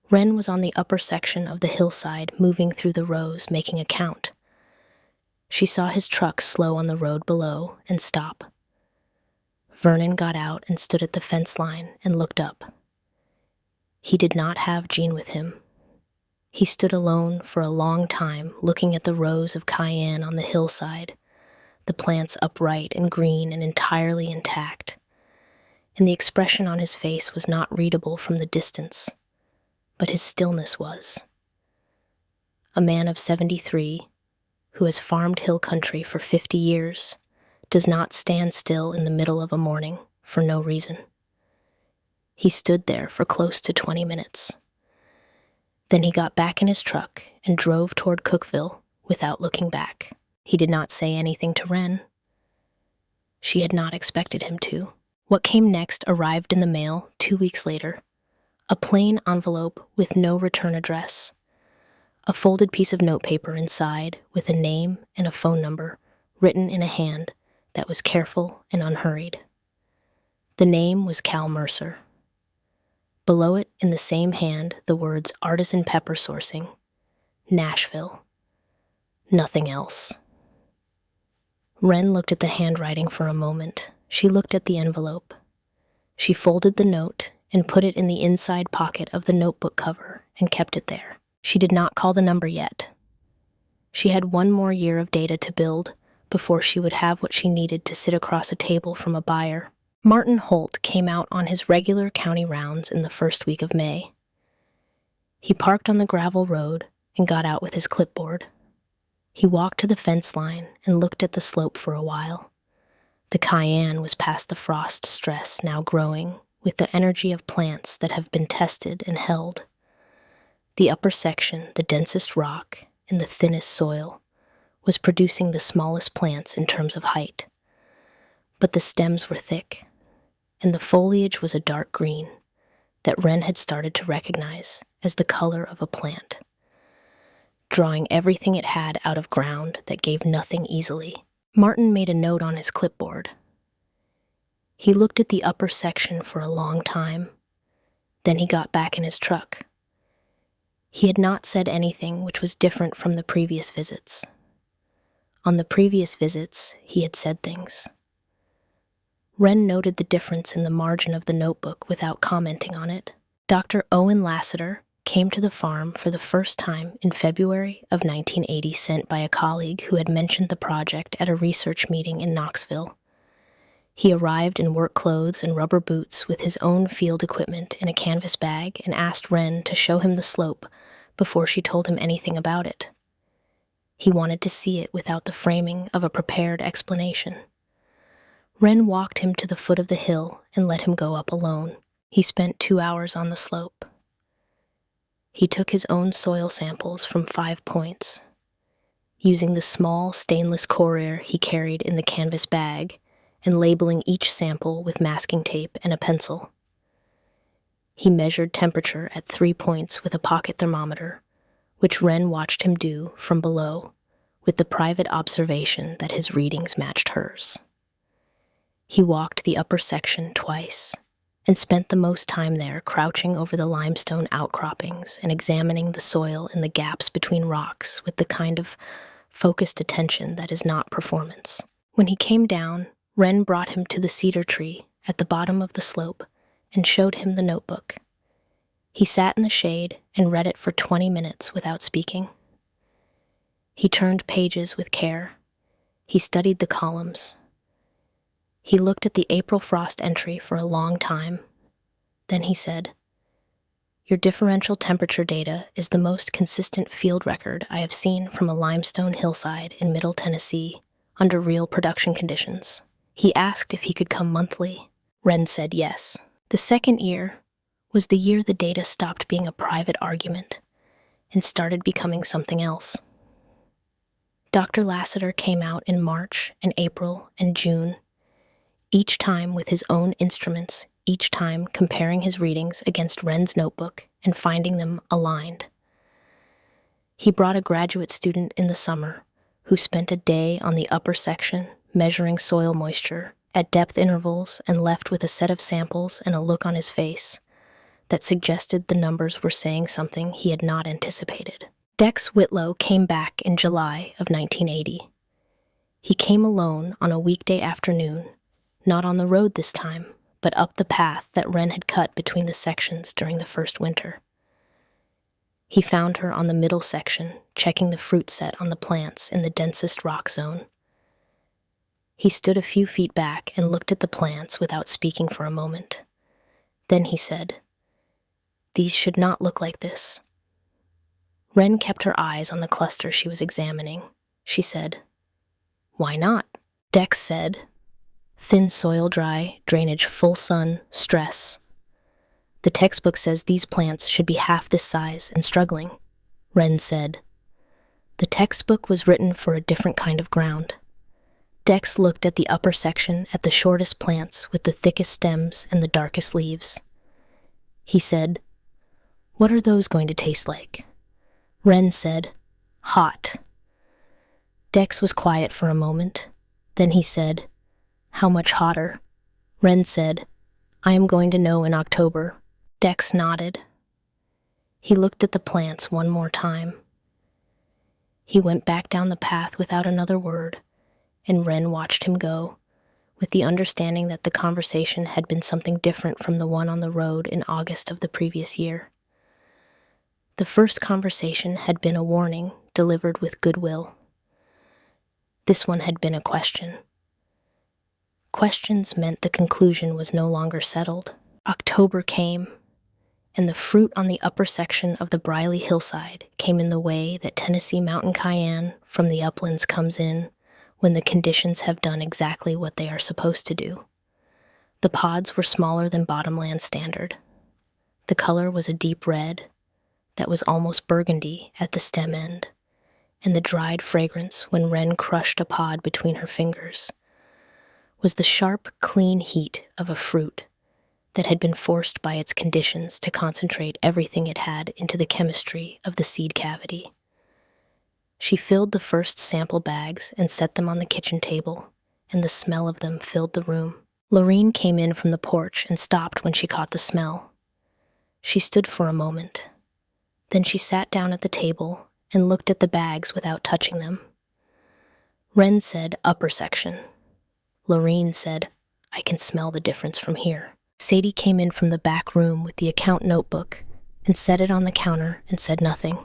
Wren was on the upper section of the hillside, moving through the rows, making a count. She saw his truck slow on the road below and stop. Vernon got out and stood at the fence line and looked up. He did not have Jean with him. He stood alone for a long time, looking at the rows of cayenne on the hillside, the plants upright and green and entirely intact, and the expression on his face was not readable from the distance, but his stillness was. A man of 73, who has farmed hill country for 50 years, does not stand still in the middle of a morning for no reason. He stood there for close to 20 minutes. Then he got back in his truck and drove toward Cookeville without looking back. He did not say anything to Wren. She had not expected him to. What came next arrived in the mail 2 weeks later. A plain envelope with no return address. A folded piece of notepaper inside with a name and a phone number written in a hand that was careful and unhurried. The name was Cal Mercer. Below it, in the same hand, the words Artisan Pepper Sourcing, Nashville. Nothing else. Wren looked at the handwriting for a moment. She looked at the envelope. She folded the note and put it in the inside pocket of the notebook cover and kept it there. She did not call the number yet. She had 1 more year of data to build before she would have what she needed to sit across a table from a buyer. Martin Holt came out on his regular county rounds in the first week of May. He parked on the gravel road and got out with his clipboard. He walked to the fence line and looked at the slope for a while. The cayenne was past the frost stress now growing with the energy of plants that have been tested and held. The upper section, the densest rock and the thinnest soil, was producing the smallest plants in terms of height. But the stems were thick, and the foliage was a dark green that Wren had started to recognize as the color of a plant, drawing everything it had out of ground that gave nothing easily. Martin made a note on his clipboard. He looked at the upper section for a long time. Then he got back in his truck. He had not said anything which was different from the previous visits. On the previous visits, he had said things. Wren noted the difference in the margin of the notebook without commenting on it. Dr. Owen Lassiter came to the farm for the first time in February of 1980, sent by a colleague who had mentioned the project at a research meeting in Knoxville. He arrived in work clothes and rubber boots with his own field equipment in a canvas bag and asked Wren to show him the slope before she told him anything about it. He wanted to see it without the framing of a prepared explanation. Wren walked him to the foot of the hill and let him go up alone. He spent 2 hours on the slope. He took his own soil samples from 5 points. Using the small stainless courier he carried in the canvas bag and labeling each sample with masking tape and a pencil. He measured temperature at 3 points with a pocket thermometer, which Wren watched him do from below, with the private observation that his readings matched hers. He walked the upper section twice, and spent the most time there crouching over the limestone outcroppings and examining the soil and the gaps between rocks with the kind of focused attention that is not performance. When he came down, Wren brought him to the cedar tree at the bottom of the slope and showed him the notebook. He sat in the shade and read it for 20 minutes without speaking. He turned pages with care. He studied the columns. He looked at the April frost entry for a long time. Then he said, "Your differential temperature data is the most consistent field record I have seen from a limestone hillside in Middle Tennessee under real production conditions." He asked if he could come monthly. Wren said yes. The second year was the year the data stopped being a private argument and started becoming something else. Dr. Lassiter came out in March and April and June, each time with his own instruments, each time comparing his readings against Wren's notebook and finding them aligned. He brought a graduate student in the summer who spent a day on the upper section measuring soil moisture at depth intervals and left with a set of samples and a look on his face that suggested the numbers were saying something he had not anticipated. Dex Whitlow came back in July of 1980. He came alone on a weekday afternoon, not on the road this time, but up the path that Wren had cut between the sections during the first winter. He found her on the middle section, checking the fruit set on the plants in the densest rock zone. He stood a few feet back and looked at the plants without speaking for a moment. Then he said, "These should not look like this." Wren kept her eyes on the cluster she was examining. She said, "Why not?" Dex said, "Thin soil dry, drainage full sun, stress. The textbook says these plants should be half this size and struggling." Wren said, "The textbook was written for a different kind of ground." Dex looked at the upper section at the shortest plants with the thickest stems and the darkest leaves. He said, "What are those going to taste like?" Wren said, "Hot." Dex was quiet for a moment. Then he said, "How much hotter?" Wren said, "I am going to know in October." Dex nodded. He looked at the plants one more time. He went back down the path without another word, and Wren watched him go, with the understanding that the conversation had been something different from the one on the road in August of the previous year. The first conversation had been a warning delivered with goodwill. This one had been a question. Questions meant the conclusion was no longer settled. October came, and the fruit on the upper section of the Briley hillside came in the way that Tennessee mountain cayenne from the uplands comes in when the conditions have done exactly what they are supposed to do. The pods were smaller than bottomland standard. The color was a deep red that was almost burgundy at the stem end, and the dried fragrance when Wren crushed a pod between her fingers was the sharp, clean heat of a fruit that had been forced by its conditions to concentrate everything it had into the chemistry of the seed cavity. She filled the first sample bags and set them on the kitchen table, and the smell of them filled the room. Lorene came in from the porch and stopped when she caught the smell. She stood for a moment. Then she sat down at the table and looked at the bags without touching them. Wren said, "Upper section." Lorene said, "I can smell the difference from here." Sadie came in from the back room with the account notebook and set it on the counter and said nothing.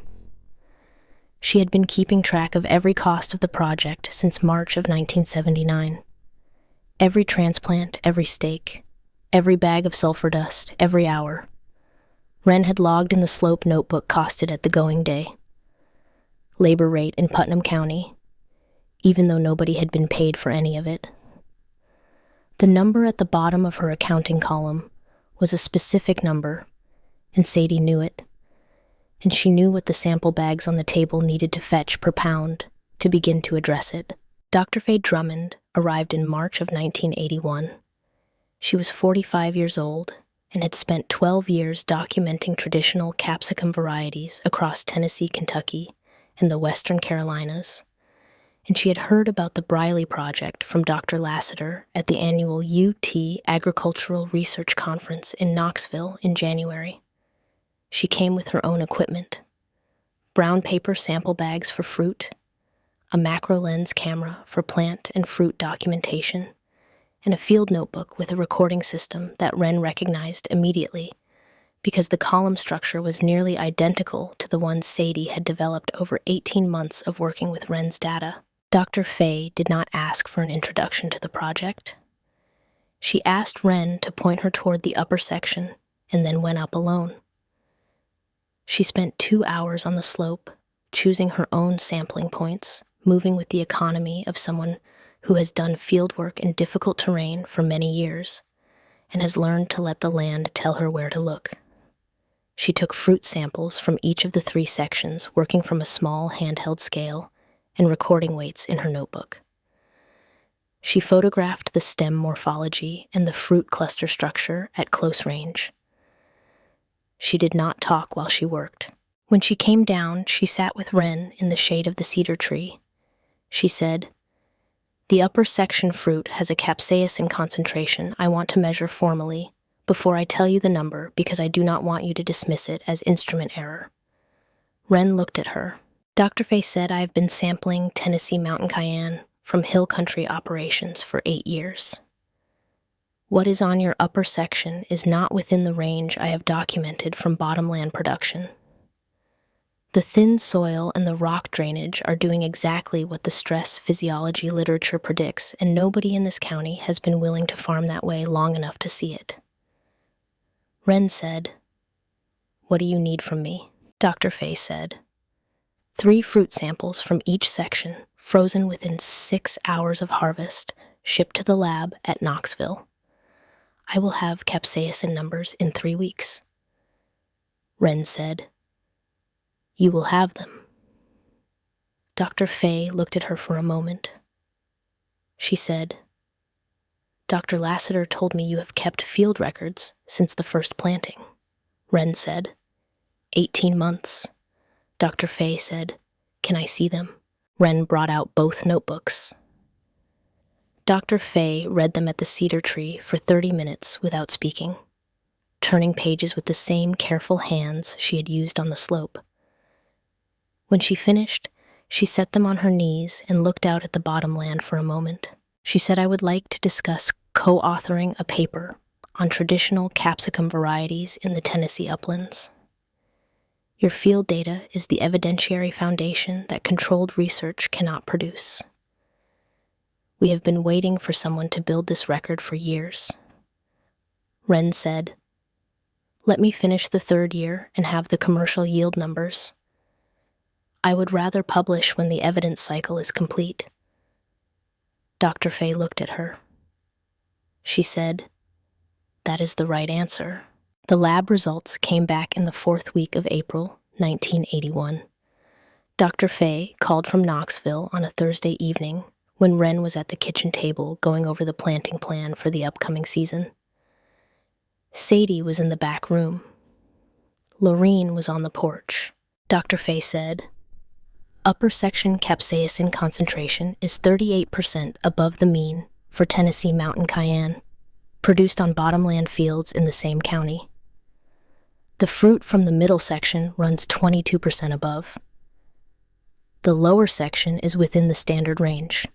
She had been keeping track of every cost of the project since March of 1979. Every transplant, every stake, every bag of sulfur dust, every hour. Wren had logged in the slope notebook costed at the going day. Labor rate in Putnam County, even though nobody had been paid for any of it. The number at the bottom of her accounting column was a specific number, and Sadie knew it. And she knew what the sample bags on the table needed to fetch per pound to begin to address it. Dr. Faye Drummond arrived in March of 1981. She was 45 years old and had spent 12 years documenting traditional capsicum varieties across Tennessee, Kentucky, and the Western Carolinas. And she had heard about the Briley Project from Dr. Lassiter at the annual UT Agricultural Research Conference in Knoxville in January. She came with her own equipment: brown paper sample bags for fruit, a macro lens camera for plant and fruit documentation, and a field notebook with a recording system that Wren recognized immediately because the column structure was nearly identical to the one Sadie had developed over 18 months of working with Wren's data. Dr. Fay did not ask for an introduction to the project. She asked Wren to point her toward the upper section and then went up alone. She spent 2 hours on the slope, choosing her own sampling points, moving with the economy of someone who has done fieldwork in difficult terrain for many years and has learned to let the land tell her where to look. She took fruit samples from each of the 3 sections, working from a small handheld scale and recording weights in her notebook. She photographed the stem morphology and the fruit cluster structure at close range. She did not talk while she worked. When she came down, she sat with Wren in the shade of the cedar tree. She said, "The upper section fruit has a capsaicin concentration I want to measure formally before I tell you the number because I do not want you to dismiss it as instrument error." Wren looked at her. Dr. Fay said, "I have been sampling Tennessee mountain cayenne from hill country operations for 8 years. What is on your upper section is not within the range I have documented from bottomland production. The thin soil and the rock drainage are doing exactly what the stress physiology literature predicts, and nobody in this county has been willing to farm that way long enough to see it." Wren said, "What do you need from me?" Dr. Fay said, 3 fruit samples from each section, frozen within 6 hours of harvest, shipped to the lab at Knoxville. I will have capsaicin numbers in 3 weeks." Wren said, "You will have them." Dr. Fay looked at her for a moment. She said, "Dr. Lassiter told me you have kept field records since the first planting." Wren said, 18 months. Dr. Fay said, "Can I see them?" Wren brought out both notebooks. Dr. Fay read them at the cedar tree for 30 minutes without speaking, turning pages with the same careful hands she had used on the slope. When she finished, she set them on her knees and looked out at the bottomland for a moment. She said, "I would like to discuss co-authoring a paper on traditional capsicum varieties in the Tennessee uplands. Your field data is the evidentiary foundation that controlled research cannot produce. We have been waiting for someone to build this record for years." Wren said, "Let me finish the 3rd year and have the commercial yield numbers. I would rather publish when the evidence cycle is complete." Dr. Fay looked at her. She said, "That is the right answer." The lab results came back in the 4th week of April, 1981. Dr. Fay called from Knoxville on a Thursday evening when Wren was at the kitchen table going over the planting plan for the upcoming season. Sadie was in the back room. Lorene was on the porch. Dr. Fay said, "Upper section capsaicin concentration is 38% above the mean for Tennessee mountain cayenne, produced on bottomland fields in the same county. The fruit from the middle section runs 22% above. The lower section is within the standard range."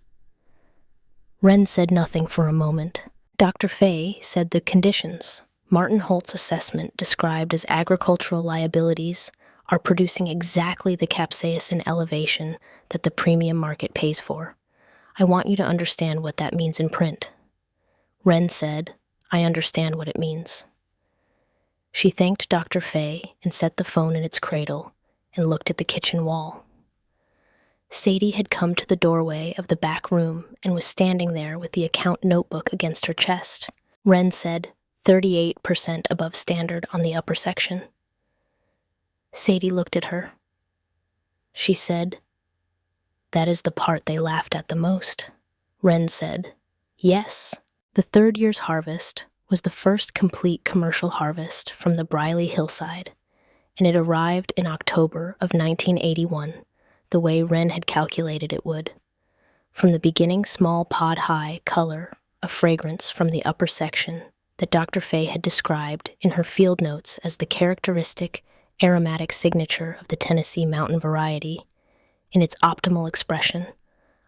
Wren said nothing for a moment. Dr. Fay said the conditions Martin Holt's assessment described as agricultural liabilities are producing exactly the capsaicin elevation that the premium market pays for. I want you to understand what that means in print." Wren said, "I understand what it means." She thanked Dr. Fay and set the phone in its cradle and looked at the kitchen wall. Sadie had come to the doorway of the back room and was standing there with the account notebook against her chest. Wren said, 38% above standard on the upper section. Sadie looked at her. She said, "That is the part they laughed at the most." Wren said, "Yes." The 3rd year's harvest was the first complete commercial harvest from the Briley hillside, and it arrived in October of 1981, the way Wren had calculated it would. From the beginning small pod-high color, a fragrance from the upper section that Dr. Fay had described in her field notes as the characteristic aromatic signature of the Tennessee mountain variety, in its optimal expression,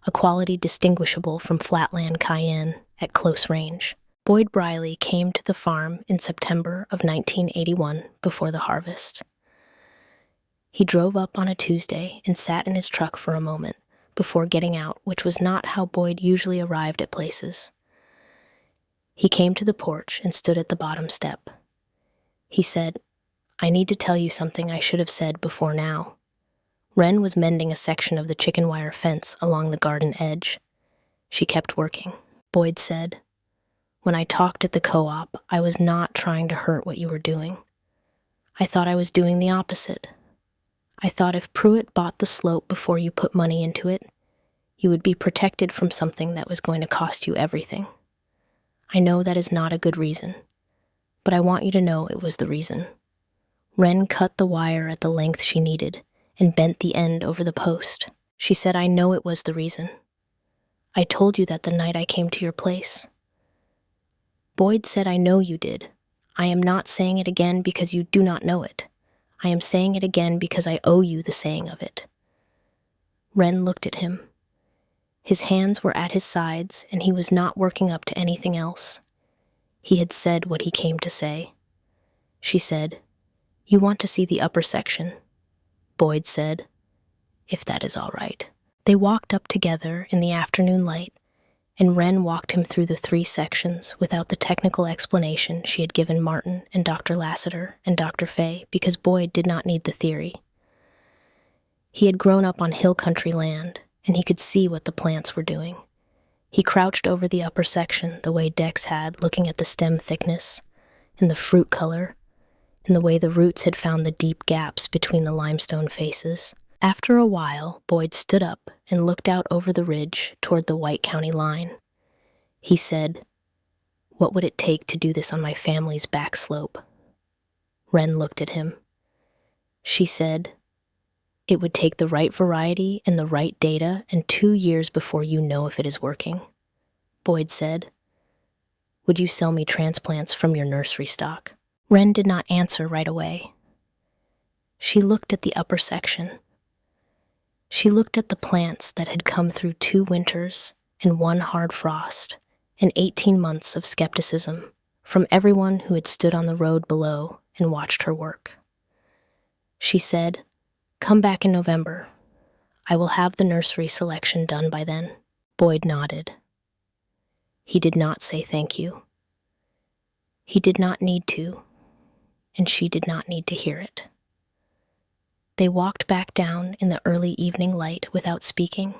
a quality distinguishable from flatland cayenne at close range. Boyd Briley came to the farm in September of 1981 before the harvest. He drove up on a Tuesday and sat in his truck for a moment before getting out, which was not how Boyd usually arrived at places. He came to the porch and stood at the bottom step. He said, "I need to tell you something I should have said before now." Wren was mending a section of the chicken wire fence along the garden edge. She kept working. Boyd said, "When I talked at the co-op, I was not trying to hurt what you were doing. I thought I was doing the opposite. I thought if Pruitt bought the slope before you put money into it, you would be protected from something that was going to cost you everything. I know that is not a good reason, but I want you to know it was the reason." Wren cut the wire at the length she needed and bent the end over the post. She said, "I know it was the reason. I told you that the night I came to your place." Boyd said, "I know you did. I am not saying it again because you do not know it. I am saying it again because I owe you the saying of it." Wren looked at him. His hands were at his sides, and he was not working up to anything else. He had said what he came to say. She said, "You want to see the upper section?" Boyd said, "If that is all right." They walked up together in the afternoon light, and Wren walked him through the 3 sections without the technical explanation she had given Martin and Dr. Lassiter and Dr. Fay because Boyd did not need the theory. He had grown up on hill country land, and he could see what the plants were doing. He crouched over the upper section the way Dex had, looking at the stem thickness, and the fruit color, and the way the roots had found the deep gaps between the limestone faces. After a while, Boyd stood up and looked out over the ridge toward the White County line. He said, "What would it take to do this on my family's back slope?" Wren looked at him. She said, "It would take the right variety and the right data and 2 years before you know if it is working." Boyd said, "Would you sell me transplants from your nursery stock?" Wren did not answer right away. She looked at the upper section. She looked at the plants that had come through 2 winters and 1 hard frost and 18 months of skepticism from everyone who had stood on the road below and watched her work. She said, "Come back in November. I will have the nursery selection done by then." Boyd nodded. He did not say thank you. He did not need to, and she did not need to hear it. They walked back down in the early evening light without speaking,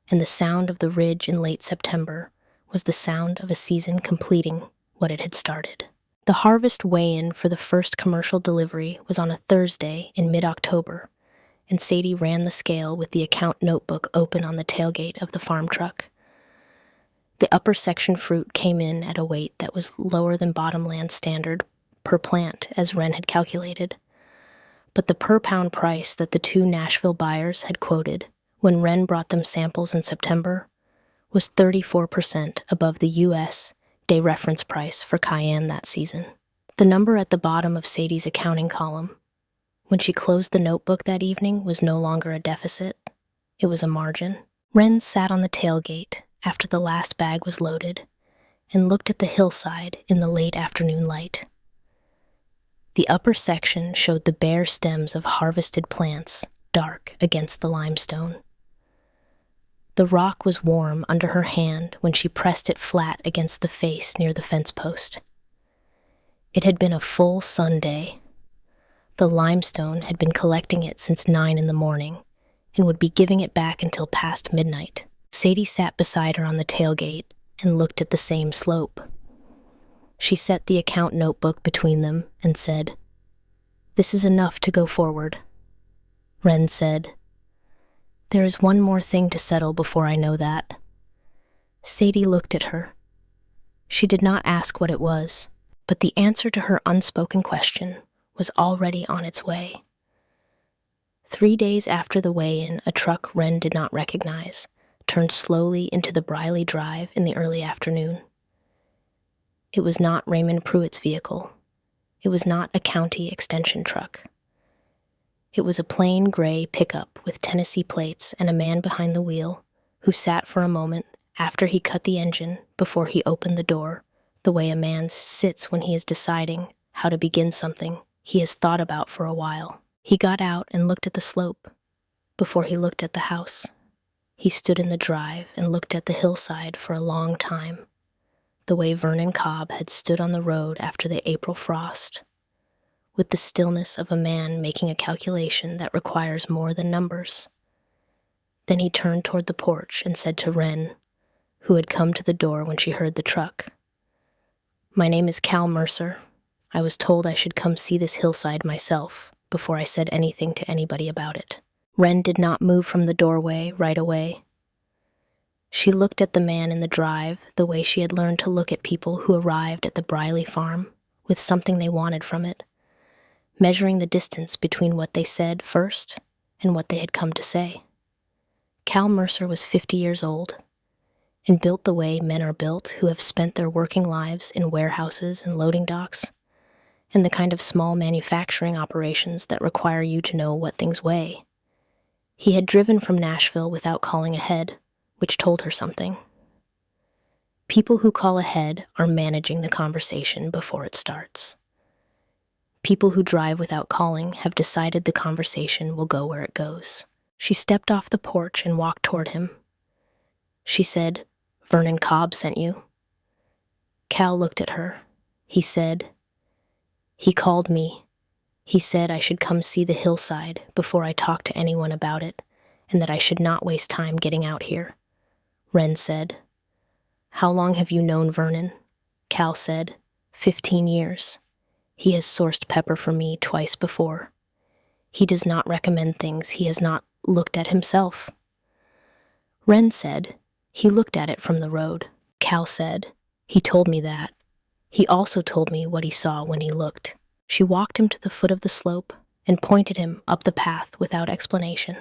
and the sound of the ridge in late September was the sound of a season completing what it had started. The harvest weigh-in for the first commercial delivery was on a Thursday in mid-October, and Sadie ran the scale with the account notebook open on the tailgate of the farm truck. The upper section fruit came in at a weight that was lower than bottomland standard per plant, as Wren had calculated. But the per-pound price that the 2 Nashville buyers had quoted when Wren brought them samples in September was 34% above the U.S. day reference price for cayenne that season. The number at the bottom of Sadie's accounting column, when she closed the notebook that evening, was no longer a deficit. It was a margin. Wren sat on the tailgate after the last bag was loaded and looked at the hillside in the late afternoon light. The upper section showed the bare stems of harvested plants, dark against the limestone. The rock was warm under her hand when she pressed it flat against the face near the fence post. It had been a full sun day. The limestone had been collecting it since 9 in the morning and would be giving it back until past midnight. Sadie sat beside her on the tailgate and looked at the same slope. She set the account notebook between them and said, "This is enough to go forward." Wren said, "There is one more thing to settle before I know that." Sadie looked at her. She did not ask what it was, but the answer to her unspoken question was already on its way. 3 days after the weigh-in, a truck Wren did not recognize turned slowly into the Briley Drive in the early afternoon. It was not Raymond Pruitt's vehicle. It was not a county extension truck. It was a plain gray pickup with Tennessee plates and a man behind the wheel who sat for a moment after he cut the engine before he opened the door the way a man sits when he is deciding how to begin something he has thought about for a while. He got out and looked at the slope before he looked at the house. He stood in the drive and looked at the hillside for a long time, the way Vernon Cobb had stood on the road after the April frost, with the stillness of a man making a calculation that requires more than numbers. Then he turned toward the porch and said to Wren, who had come to the door when she heard the truck, "My name is Cal Mercer. I was told I should come see this hillside myself before I said anything to anybody about it." Wren did not move from the doorway right away. She looked at the man in the drive the way she had learned to look at people who arrived at the Briley farm with something they wanted from it, measuring the distance between what they said first and what they had come to say. Cal Mercer was 50 years old and built the way men are built who have spent their working lives in warehouses and loading docks, and the kind of small manufacturing operations that require you to know what things weigh. He had driven from Nashville without calling ahead, which told her something. People who call ahead are managing the conversation before it starts. People who drive without calling have decided the conversation will go where it goes. She stepped off the porch and walked toward him. She said, "Vernon Cobb sent you." Cal looked at her. He said, "He called me. He said I should come see the hillside before I talked to anyone about it, and that I should not waste time getting out here." Wren said, "How long have you known Vernon?" Cal said, 15 years. He has sourced pepper for me twice before. He does not recommend things he has not looked at himself." Wren said, "He looked at it from the road." Cal said, "He told me that. He also told me what he saw when he looked." She walked him to the foot of the slope and pointed him up the path without explanation.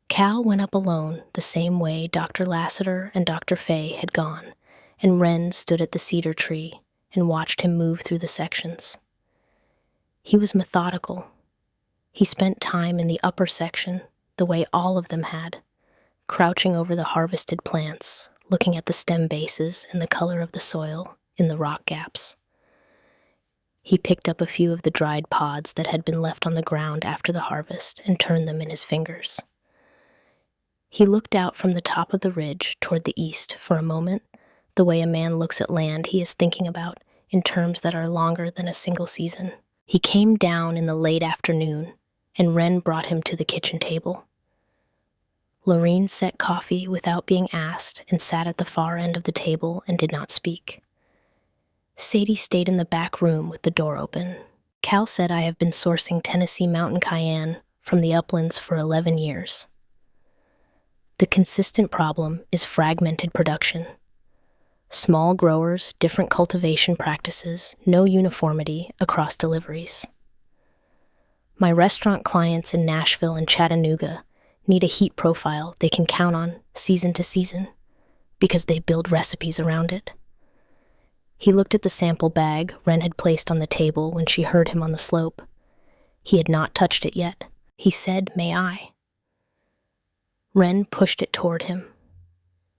Cal went up alone the same way Dr. Lassiter and Dr. Fay had gone, and Wren stood at the cedar tree and watched him move through the sections. He was methodical. He spent time in the upper section, the way all of them had, crouching over the harvested plants, looking at the stem bases and the color of the soil in the rock gaps. He picked up a few of the dried pods that had been left on the ground after the harvest and turned them in his fingers. He looked out from the top of the ridge toward the east for a moment, the way a man looks at land he is thinking about in terms that are longer than a single season. He came down in the late afternoon, and Wren brought him to the kitchen table. Lorene set coffee without being asked and sat at the far end of the table and did not speak. Sadie stayed in the back room with the door open. Cal said, "I have been sourcing Tennessee mountain cayenne from the uplands for 11 years. The consistent problem is fragmented production. Small growers, different cultivation practices, no uniformity across deliveries. My restaurant clients in Nashville and Chattanooga need a heat profile they can count on season to season because they build recipes around it." He looked at the sample bag Wren had placed on the table when she heard him on the slope. He had not touched it yet. He said, "May I?" Wren pushed it toward him.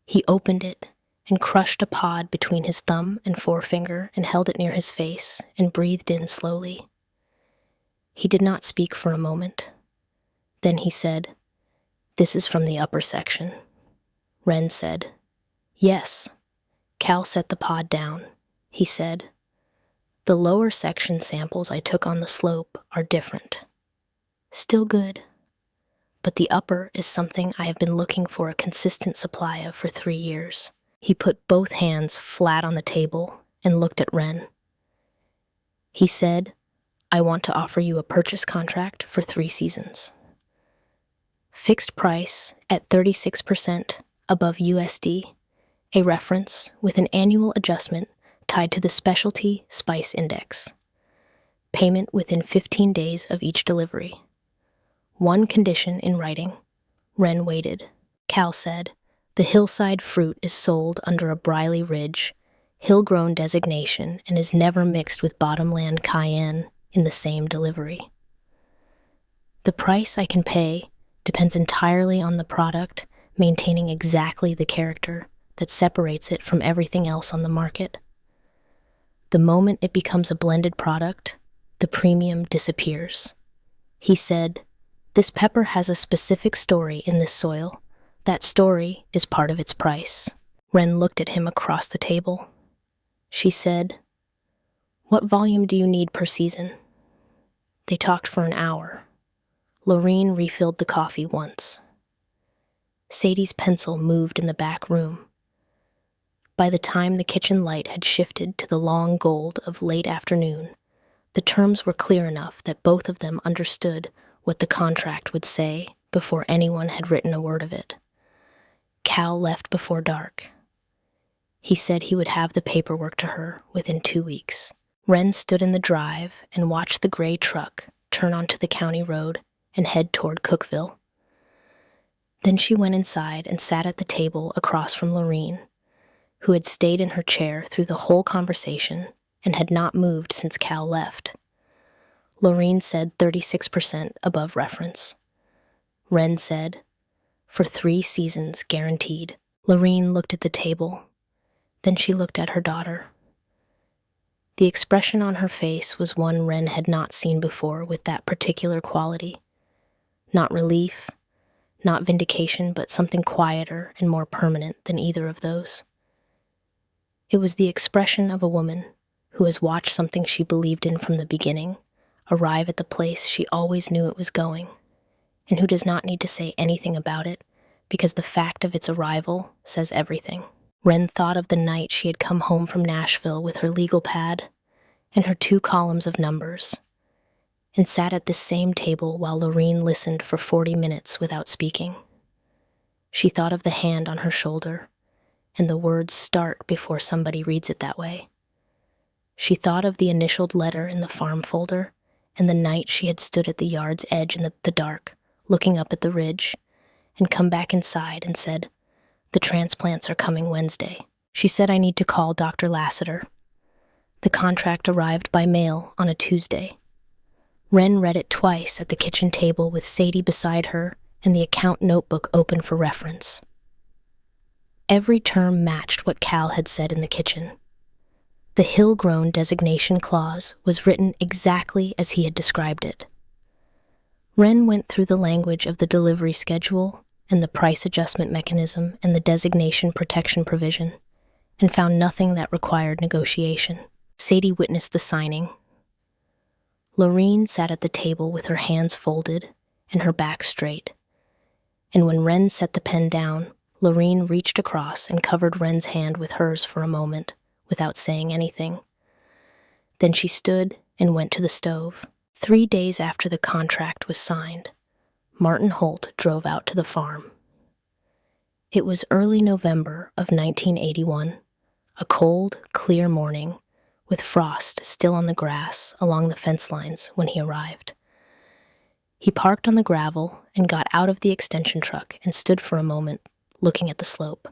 He opened it and crushed a pod between his thumb and forefinger and held it near his face and breathed in slowly. He did not speak for a moment. Then he said, "This is from the upper section." Wren said, "Yes." Cal set the pod down. He said, "The lower section samples I took on the slope are different. Still good. But the upper is something I have been looking for a consistent supply of for 3 years." He put both hands flat on the table and looked at Wren. He said, "I want to offer you a purchase contract for 3 seasons. Fixed price at 36% above USD, a reference with an annual adjustment tied to the Specialty Spice Index. Payment within 15 days of each delivery. One condition in writing." Wren waited. Cal said, "The hillside fruit is sold under a Briley Ridge, hill-grown designation and is never mixed with bottomland cayenne in the same delivery. The price I can pay depends entirely on the product maintaining exactly the character that separates it from everything else on the market. The moment it becomes a blended product, the premium disappears. He said, "This pepper has a specific story in this soil. That story is part of its price." Ren looked at him across the table. She said, "What volume do you need per season?" They talked for an hour. Lorene refilled the coffee once. Sadie's pencil moved in the back room. By the time the kitchen light had shifted to the long gold of late afternoon, the terms were clear enough that both of them understood what the contract would say before anyone had written a word of it. Cal left before dark. He said he would have the paperwork to her within 2 weeks. Ren stood in the drive and watched the gray truck turn onto the county road and head toward Cookville. Then she went inside and sat at the table across from Lorene, who had stayed in her chair through the whole conversation and had not moved since Cal left. Lorene said 36% above reference. Ren said, "For 3 seasons guaranteed." Lorene looked at the table. Then she looked at her daughter. The expression on her face was one Ren had not seen before with that particular quality. Not relief, not vindication, but something quieter and more permanent than either of those. It was the expression of a woman who has watched something she believed in from the beginning arrive at the place she always knew it was going, and who does not need to say anything about it because the fact of its arrival says everything. Ren thought of the night she had come home from Nashville with her legal pad and her 2 columns of numbers, and sat at this same table while Lorene listened for 40 minutes without speaking. She thought of the hand on her shoulder, and the words start before somebody reads it that way. She thought of the initialed letter in the farm folder, and the night she had stood at the yard's edge in the dark, looking up at the ridge, and come back inside and said, "The transplants are coming Wednesday." She said, "I need to call Dr. Lassiter." The contract arrived by mail on a Tuesday. Ren read it twice at the kitchen table with Sadie beside her and the account notebook open for reference. Every term matched what Cal had said in the kitchen. The hill-grown designation clause was written exactly as he had described it. Ren went through the language of the delivery schedule and the price adjustment mechanism and the designation protection provision, and found nothing that required negotiation. Sadie witnessed the signing. Lorene sat at the table with her hands folded and her back straight, and when Ren set the pen down, Lorene reached across and covered Ren's hand with hers for a moment, without saying anything. Then she stood and went to the stove. 3 days after the contract was signed, Martin Holt drove out to the farm. It was early November of 1981, a cold, clear morning, with frost still on the grass along the fence lines when he arrived. He parked on the gravel and got out of the extension truck and stood for a moment, looking at the slope.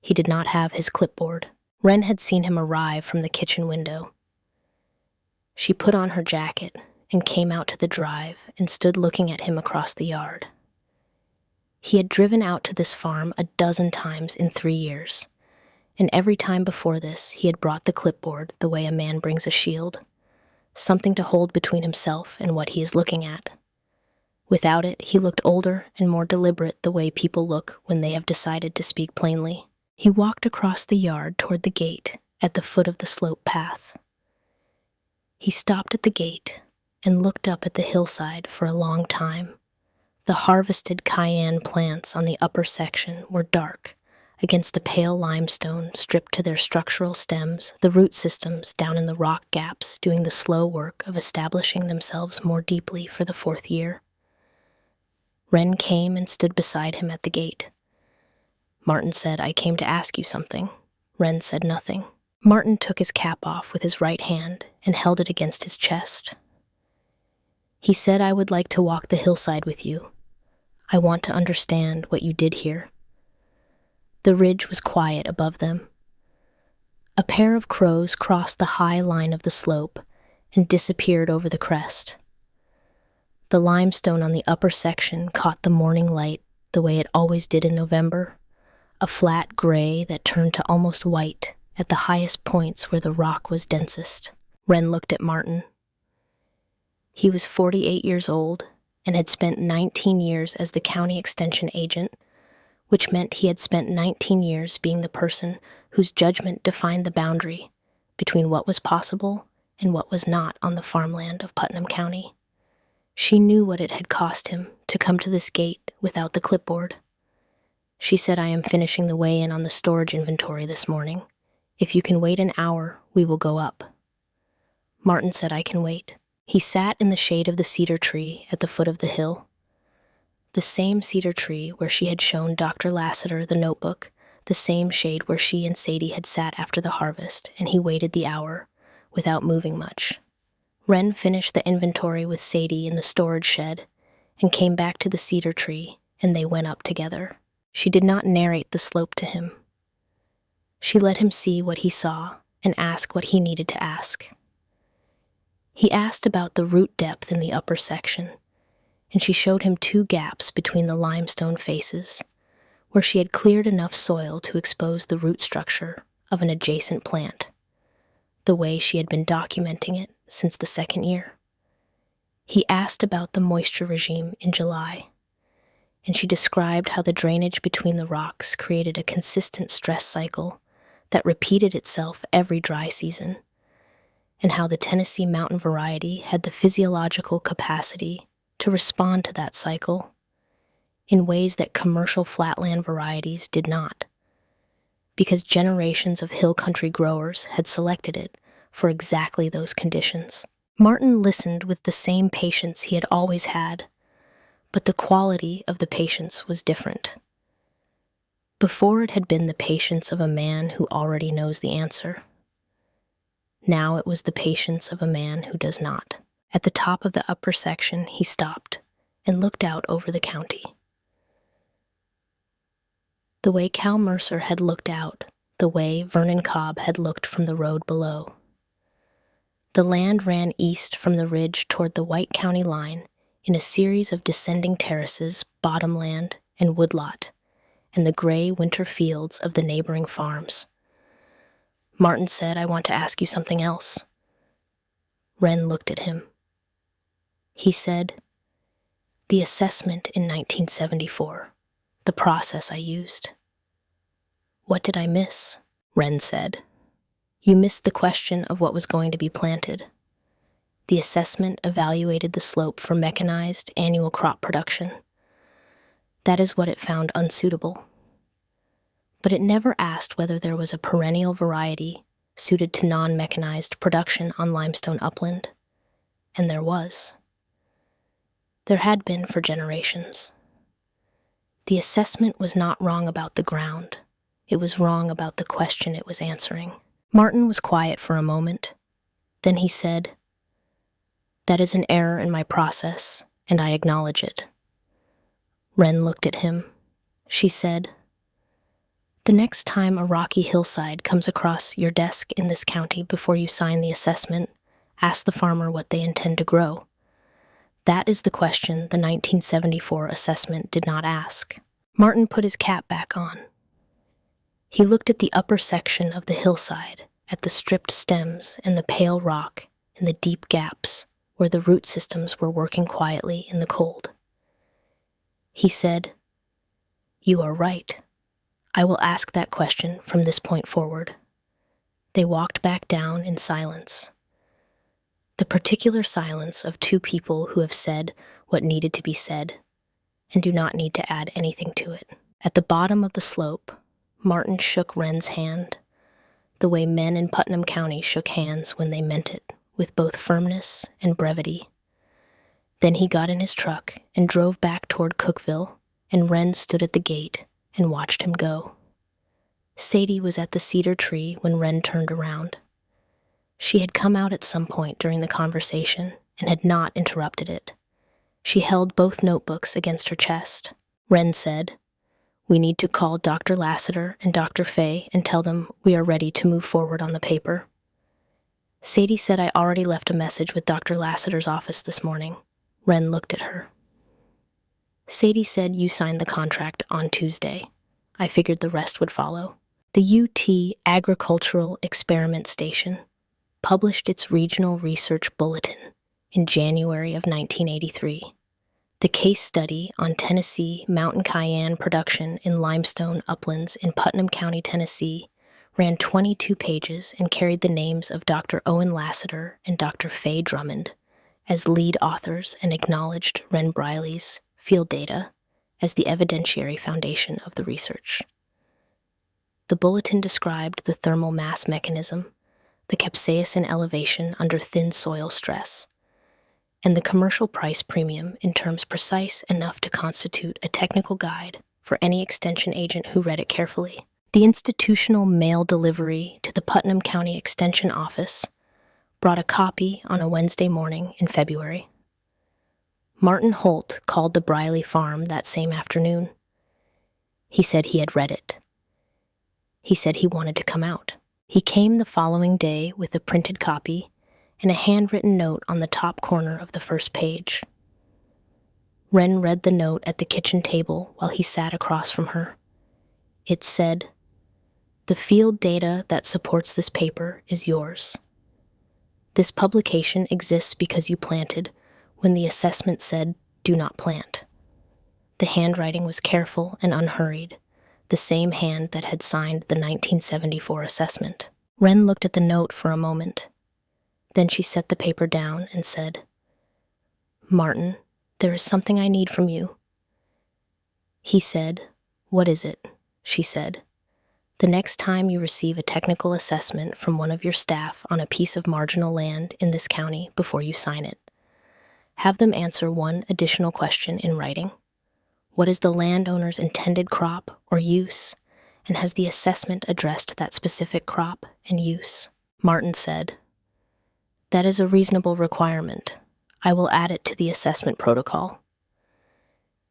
He did not have his clipboard. Ren had seen him arrive from the kitchen window. She put on her jacket and came out to the drive and stood looking at him across the yard. He had driven out to this farm 12 times in 3 years, and every time before this he had brought the clipboard the way a man brings a shield, something to hold between himself and what he is looking at. Without it, he looked older and more deliberate the way people look when they have decided to speak plainly. He walked across the yard toward the gate at the foot of the slope path. He stopped at the gate and looked up at the hillside for a long time. The harvested cayenne plants on the upper section were dark against the pale limestone stripped to their structural stems, the root systems down in the rock gaps doing the slow work of establishing themselves more deeply for the 4th year. Ren came and stood beside him at the gate. Martin said, "I came to ask you something." Ren said nothing. Martin took his cap off with his right hand and held it against his chest. He said, "I would like to walk the hillside with you. I want to understand what you did here." The ridge was quiet above them. A pair of crows crossed the high line of the slope and disappeared over the crest. The limestone on the upper section caught the morning light the way it always did in November, a flat gray that turned to almost white at the highest points where the rock was densest. Wren looked at Martin. He was 48 years old and had spent 19 years as the county extension agent, which meant he had spent 19 years being the person whose judgment defined the boundary between what was possible and what was not on the farmland of Putnam County. She knew what it had cost him to come to this gate without the clipboard. She said, "I am finishing the weigh-in on the storage inventory this morning. If you can wait an hour, we will go up." Martin said, "I can wait." He sat in the shade of the cedar tree at the foot of the hill. The same cedar tree where she had shown Dr. Lassiter the notebook, the same shade where she and Sadie had sat after the harvest, and he waited the hour without moving much. Wren finished the inventory with Sadie in the storage shed and came back to the cedar tree, and they went up together. She did not narrate the slope to him. She let him see what he saw and ask what he needed to ask. He asked about the root depth in the upper section, and she showed him 2 gaps between the limestone faces, where she had cleared enough soil to expose the root structure of an adjacent plant, the way she had been documenting it since the 2nd year. He asked about the moisture regime in July, and she described how the drainage between the rocks created a consistent stress cycle that repeated itself every dry season, and how the Tennessee mountain variety had the physiological capacity to respond to that cycle in ways that commercial flatland varieties did not, because generations of hill country growers had selected it for exactly those conditions. Martin listened with the same patience he had always had, but the quality of the patience was different. Before it had been the patience of a man who already knows the answer. Now it was the patience of a man who does not. At the top of the upper section, he stopped and looked out over the county. The way Cal Mercer had looked out, the way Vernon Cobb had looked from the road below. The land ran east from the ridge toward the White County line in a series of descending terraces, bottomland, and woodlot, and the gray winter fields of the neighboring farms. Martin said, "I want to ask you something else." Wren looked at him. He said, "The assessment in 1974, the process I used." "What did I miss?" Wren said. "You missed the question of what was going to be planted. The assessment evaluated the slope for mechanized annual crop production. That is what it found unsuitable. But it never asked whether there was a perennial variety suited to non-mechanized production on limestone upland, and there was. There had been for generations. The assessment was not wrong about the ground. It was wrong about the question it was answering." Martin was quiet for a moment. Then he said, "That is an error in my process, and I acknowledge it." Wren looked at him. She said, "The next time a rocky hillside comes across your desk in this county before you sign the assessment, ask the farmer what they intend to grow. That is the question the 1974 assessment did not ask." Martin put his cap back on. He looked at the upper section of the hillside, at the stripped stems and the pale rock and the deep gaps where the root systems were working quietly in the cold. He said, "You are right. I will ask that question from this point forward." They walked back down in silence. The particular silence of 2 people who have said what needed to be said and do not need to add anything to it. At the bottom of the slope, Martin shook Wren's hand, the way men in Putnam County shook hands when they meant it, with both firmness and brevity. Then he got in his truck and drove back toward Cookville, and Wren stood at the gate and watched him go. Sadie was at the cedar tree when Wren turned around. She had come out at some point during the conversation and had not interrupted it. She held both notebooks against her chest. Wren said, "We need to call Dr. Lassiter and Dr. Fay and tell them we are ready to move forward on the paper." Sadie said, "I already left a message with Dr. Lassiter's office this morning." Wren looked at her. Sadie said, "You signed the contract on Tuesday. I figured the rest would follow." The UT Agricultural Experiment Station published its regional research bulletin in January of 1983. The case study on Tennessee mountain cayenne production in limestone uplands in Putnam County, Tennessee, ran 22 pages and carried the names of Dr. Owen Lassiter and Dr. Faye Drummond as lead authors and acknowledged Ren Briley's field data as the evidentiary foundation of the research. The bulletin described the thermal mass mechanism, the capsaicin elevation under thin soil stress, and the commercial price premium in terms precise enough to constitute a technical guide for any extension agent who read it carefully. The institutional mail delivery to the Putnam County Extension Office brought a copy on a Wednesday morning in February. Martin Holt called the Briley farm that same afternoon. He said he had read it. He said he wanted to come out. He came the following day with a printed copy and a handwritten note on the top corner of the first page. Ren read the note at the kitchen table while he sat across from her. It said, "The field data that supports this paper is yours. This publication exists because you planted when the assessment said, 'Do not plant.'" The handwriting was careful and unhurried, the same hand that had signed the 1974 assessment. Ren looked at the note for a moment. Then she set the paper down and said, "Martin, there is something I need from you." He said, "What is it?" She said, "The next time you receive a technical assessment from one of your staff on a piece of marginal land in this county before you sign it, have them answer one additional question in writing. What is the landowner's intended crop or use, and has the assessment addressed that specific crop and use?" Martin said, "That is a reasonable requirement. I will add it to the assessment protocol."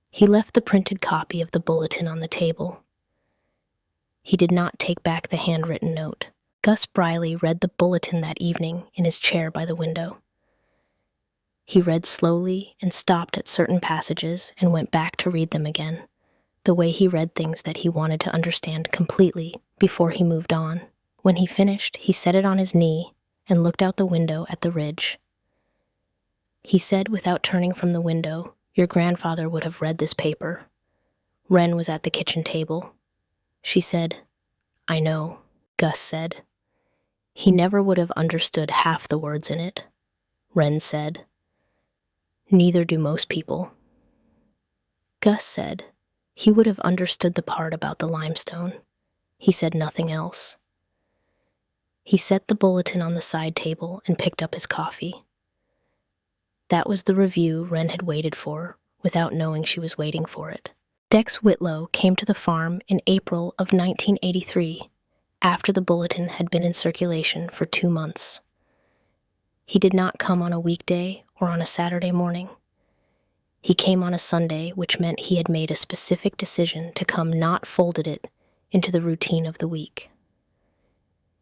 He left the printed copy of the bulletin on the table. He did not take back the handwritten note. Gus Briley read the bulletin that evening in his chair by the window. He read slowly and stopped at certain passages and went back to read them again, the way he read things that he wanted to understand completely before he moved on. When he finished, he set it on his knee and looked out the window at the ridge. He said without turning from the window, "Your grandfather would have read this paper." Ren was at the kitchen table. She said, "I know," Gus said. "He never would have understood half the words in it." Ren said, "Neither do most people." Gus said, "He would have understood the part about the limestone." He said nothing else. He set the bulletin on the side table and picked up his coffee. That was the review Ren had waited for, without knowing she was waiting for it. Dex Whitlow came to the farm in April of 1983, after the bulletin had been in circulation for 2 months. He did not come on a weekday or on a Saturday morning. He came on a Sunday, which meant he had made a specific decision to come, not folded it into the routine of the week.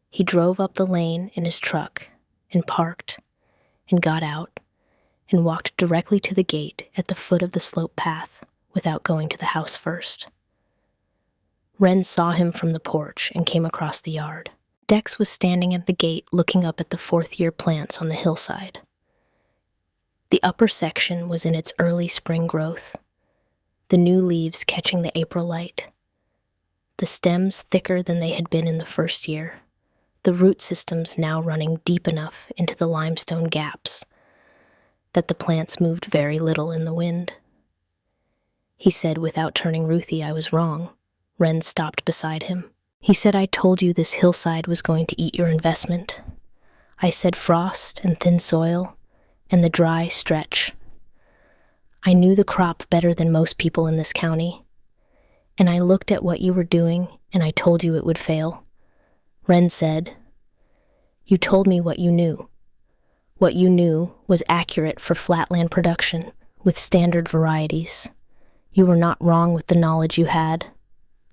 He drove up the lane in his truck and parked and got out and walked directly to the gate at the foot of the slope path without going to the house first. Ren saw him from the porch and came across the yard. Dex was standing at the gate looking up at the fourth-year plants on the hillside. The upper section was in its early spring growth, the new leaves catching the April light, the stems thicker than they had been in the first year, the root systems now running deep enough into the limestone gaps that the plants moved very little in the wind. He said without turning Ruthie, "I was wrong." Ren stopped beside him. He said, "I told you this hillside was going to eat your investment. I said frost and thin soil and the dry stretch. I knew the crop better than most people in this county, and I looked at what you were doing and I told you it would fail." Ren said, "You told me what you knew. What you knew was accurate for flatland production with standard varieties. You were not wrong with the knowledge you had.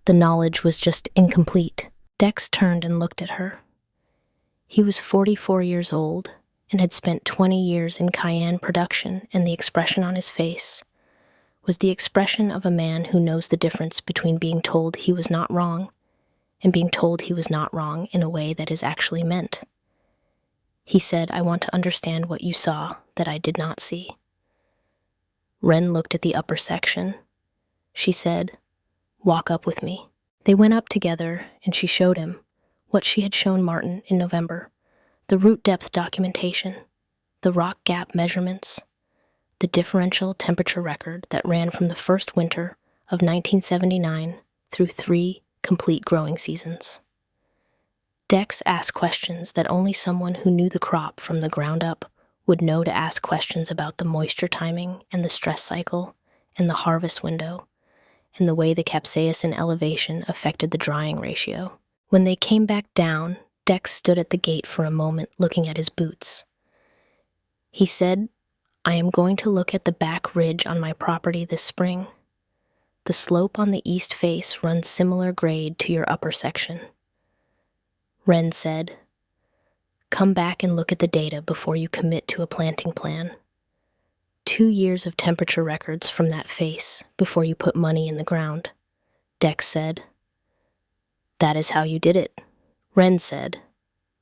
The knowledge was just incomplete." Dex turned and looked at her. He was 44 years old and had spent 20 years in cayenne production, and the expression on his face was the expression of a man who knows the difference between being told he was not wrong and being told he was not wrong in a way that is actually meant. He said, "I want to understand what you saw that I did not see." Wren looked at the upper section. She said, "Walk up with me." They went up together, and she showed him what she had shown Martin in November: the root depth documentation, the rock gap measurements, the differential temperature record that ran from the first winter of 1979 through 3 complete growing seasons. Dex asked questions that only someone who knew the crop from the ground up would know to ask questions about the moisture timing and the stress cycle and the harvest window and the way the capsaicin elevation affected the drying ratio. When they came back down, Dex stood at the gate for a moment looking at his boots. He said, "I am going to look at the back ridge on my property this spring. The slope on the east face runs similar grade to your upper section." Wren said, "Come back and look at the data before you commit to a planting plan. 2 years of temperature records from that face before you put money in the ground." Dex said, "That is how you did it." Wren said,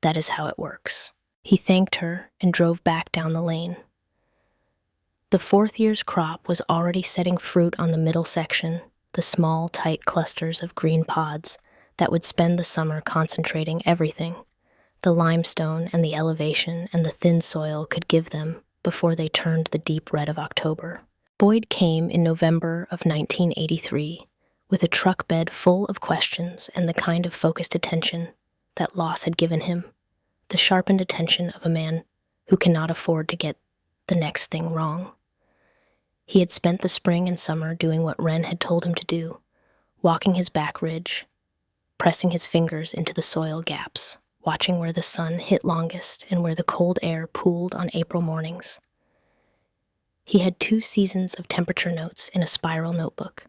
"That is how it works." He thanked her and drove back down the lane. The 4th year's crop was already setting fruit on the middle section, the small, tight clusters of green pods that would spend the summer concentrating everything the limestone and the elevation and the thin soil could give them before they turned the deep red of October. Boyd came in November of 1983 with a truck bed full of questions and the kind of focused attention that loss had given him, the sharpened attention of a man who cannot afford to get the next thing wrong. He had spent the spring and summer doing what Wren had told him to do, walking his back ridge, pressing his fingers into the soil gaps, watching where the sun hit longest and where the cold air pooled on April mornings. He had 2 seasons of temperature notes in a spiral notebook.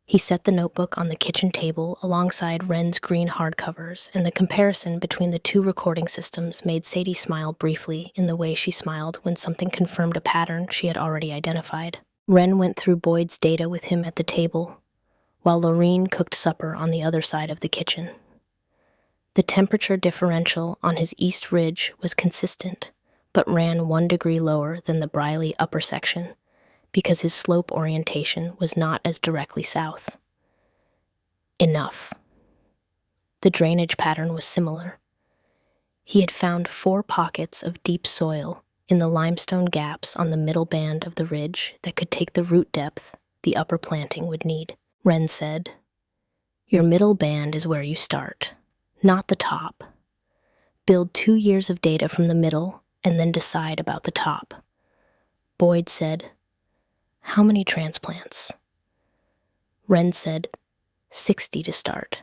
He set the notebook on the kitchen table alongside Wren's green hardcovers, and the comparison between the 2 recording systems made Sadie smile briefly in the way she smiled when something confirmed a pattern she had already identified. Wren went through Boyd's data with him at the table, while Lorene cooked supper on the other side of the kitchen. The temperature differential on his east ridge was consistent, but ran 1 degree lower than the Briley upper section, because his slope orientation was not as directly south. Enough. The drainage pattern was similar. He had found 4 pockets of deep soil in the limestone gaps on the middle band of the ridge that could take the root depth the upper planting would need. Wren said, "Your middle band is where you start, not the top. Build 2 years of data from the middle and then decide about the top." Boyd said, "How many transplants?" Wren said, 60 to start,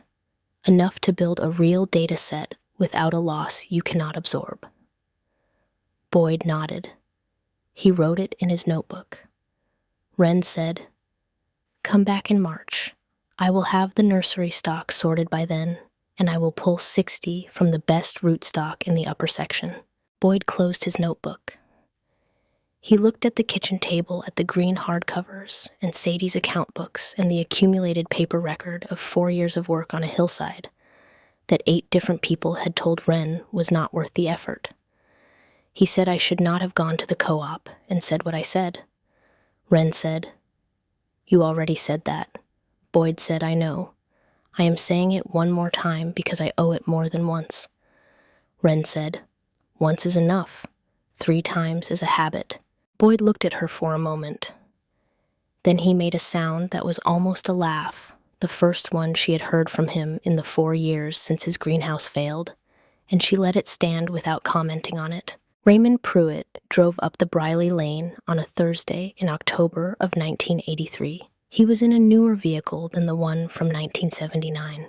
enough to build a real data set without a loss you cannot absorb. Boyd nodded. He wrote it in his notebook. Wren said, "Come back in March. I will have the nursery stock sorted by then, and I will pull 60 from the best rootstock in the upper section." Boyd closed his notebook. He looked at the kitchen table at the green hardcovers and Sadie's account books and the accumulated paper record of 4 years of work on a hillside that 8 different people had told Wren was not worth the effort. He said, "I should not have gone to the co-op and said what I said." Wren said, "You already said that." Boyd said, "I know. I am saying it one more time because I owe it more than once." Wren said, "Once is enough. 3 times is a habit." Boyd looked at her for a moment. Then he made a sound that was almost a laugh, the first one she had heard from him in the 4 years since his greenhouse failed, and she let it stand without commenting on it. Raymond Pruitt drove up the Briley Lane on a Thursday in October of 1983. He was in a newer vehicle than the one from 1979,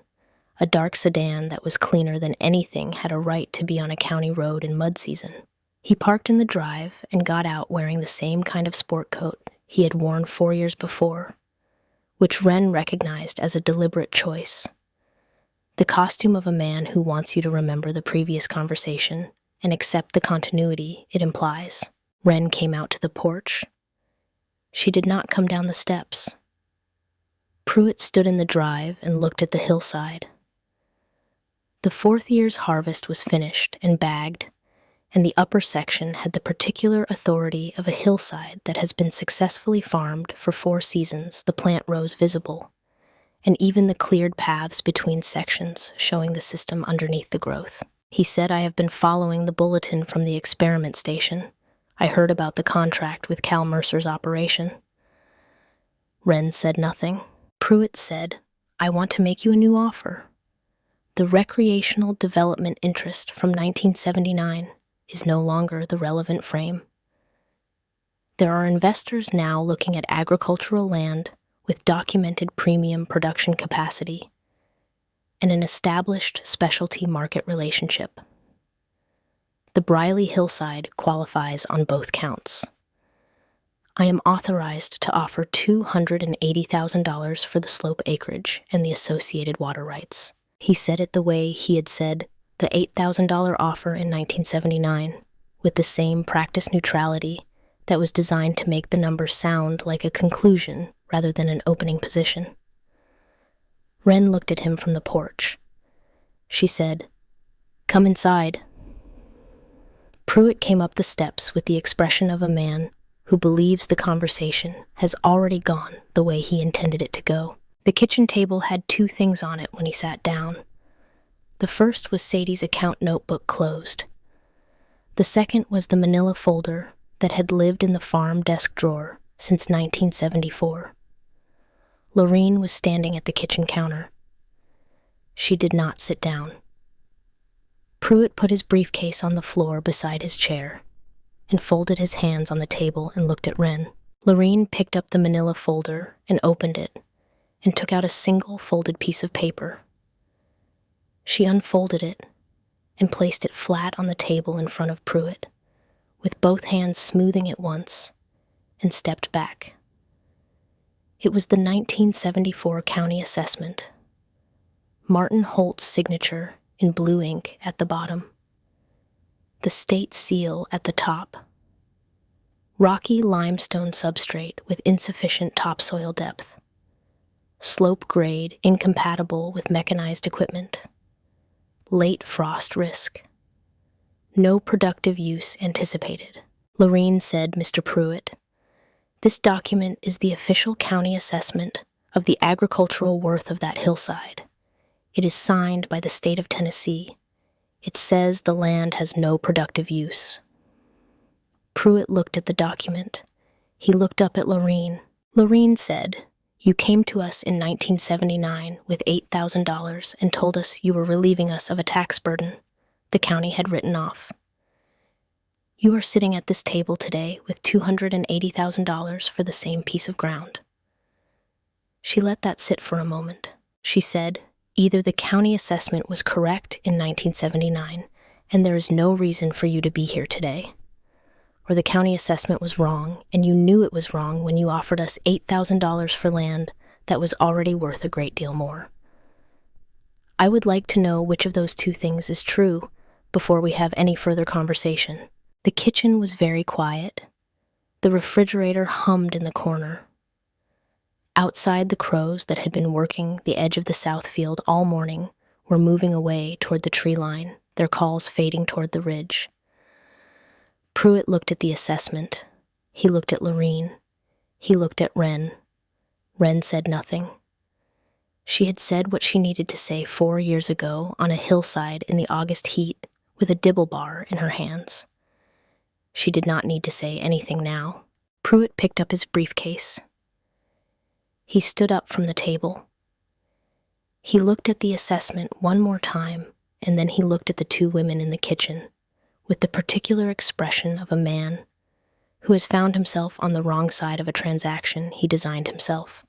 a dark sedan that was cleaner than anything had a right to be on a county road in mud season. He parked in the drive and got out wearing the same kind of sport coat he had worn 4 years before, which Wren recognized as a deliberate choice. The costume of a man who wants you to remember the previous conversation and accept the continuity it implies. Wren came out to the porch. She did not come down the steps. Pruitt stood in the drive and looked at the hillside. The fourth year's harvest was finished and bagged, and the upper section had the particular authority of a hillside that has been successfully farmed for 4 seasons. The plant rows visible, and even the cleared paths between sections showing the system underneath the growth. He said, "I have been following the bulletin from the experiment station. I heard about the contract with Cal Mercer's operation." Wren said nothing. Pruitt said, "I want to make you a new offer. The recreational development interest from 1979 is no longer the relevant frame. There are investors now looking at agricultural land with documented premium production capacity and an established specialty market relationship. The Briley hillside qualifies on both counts. I am authorized to offer $280,000 for the slope acreage and the associated water rights." He said it the way he had said the $8,000 offer in 1979, with the same practice neutrality that was designed to make the number sound like a conclusion rather than an opening position. Wren looked at him from the porch. She said, "Come inside." Pruitt came up the steps with the expression of a man who believes the conversation has already gone the way he intended it to go. The kitchen table had 2 things on it when he sat down. The first was Sadie's account notebook closed. The second was the manila folder that had lived in the farm desk drawer since 1974. Lorene was standing at the kitchen counter. She did not sit down. Pruitt put his briefcase on the floor beside his chair and folded his hands on the table and looked at Wren. Lorene picked up the manila folder and opened it and took out a single folded piece of paper. She unfolded it and placed it flat on the table in front of Pruitt, with both hands smoothing it once, and stepped back. It was the 1974 county assessment. Martin Holt's signature in blue ink at the bottom. The state seal at the top. Rocky limestone substrate with insufficient topsoil depth. Slope grade incompatible with mechanized equipment. Late frost risk. No productive use anticipated. Lorene said, "Mr. Pruitt, this document is the official county assessment of the agricultural worth of that hillside. It is signed by the state of Tennessee. It says the land has no productive use." Pruitt looked at the document. He looked up at Lorene. Lorene said, "You came to us in 1979 with $8,000 and told us you were relieving us of a tax burden the county had written off. You are sitting at this table today with $280,000 for the same piece of ground." She let that sit for a moment. She said, "Either the county assessment was correct in 1979, and there is no reason for you to be here today, or the county assessment was wrong, and you knew it was wrong when you offered us $8,000 for land that was already worth a great deal more. I would like to know which of those 2 things is true before we have any further conversation." The kitchen was very quiet. The refrigerator hummed in the corner. Outside, the crows that had been working the edge of the south field all morning were moving away toward the tree line, their calls fading toward the ridge. Pruitt looked at the assessment. He looked at Lorene. He looked at Wren. Wren said nothing. She had said what she needed to say 4 years ago on a hillside in the August heat with a dibble bar in her hands. She did not need to say anything now. Pruitt picked up his briefcase. He stood up from the table. He looked at the assessment one more time, and then he looked at the 2 women in the kitchen with the particular expression of a man who has found himself on the wrong side of a transaction he designed himself.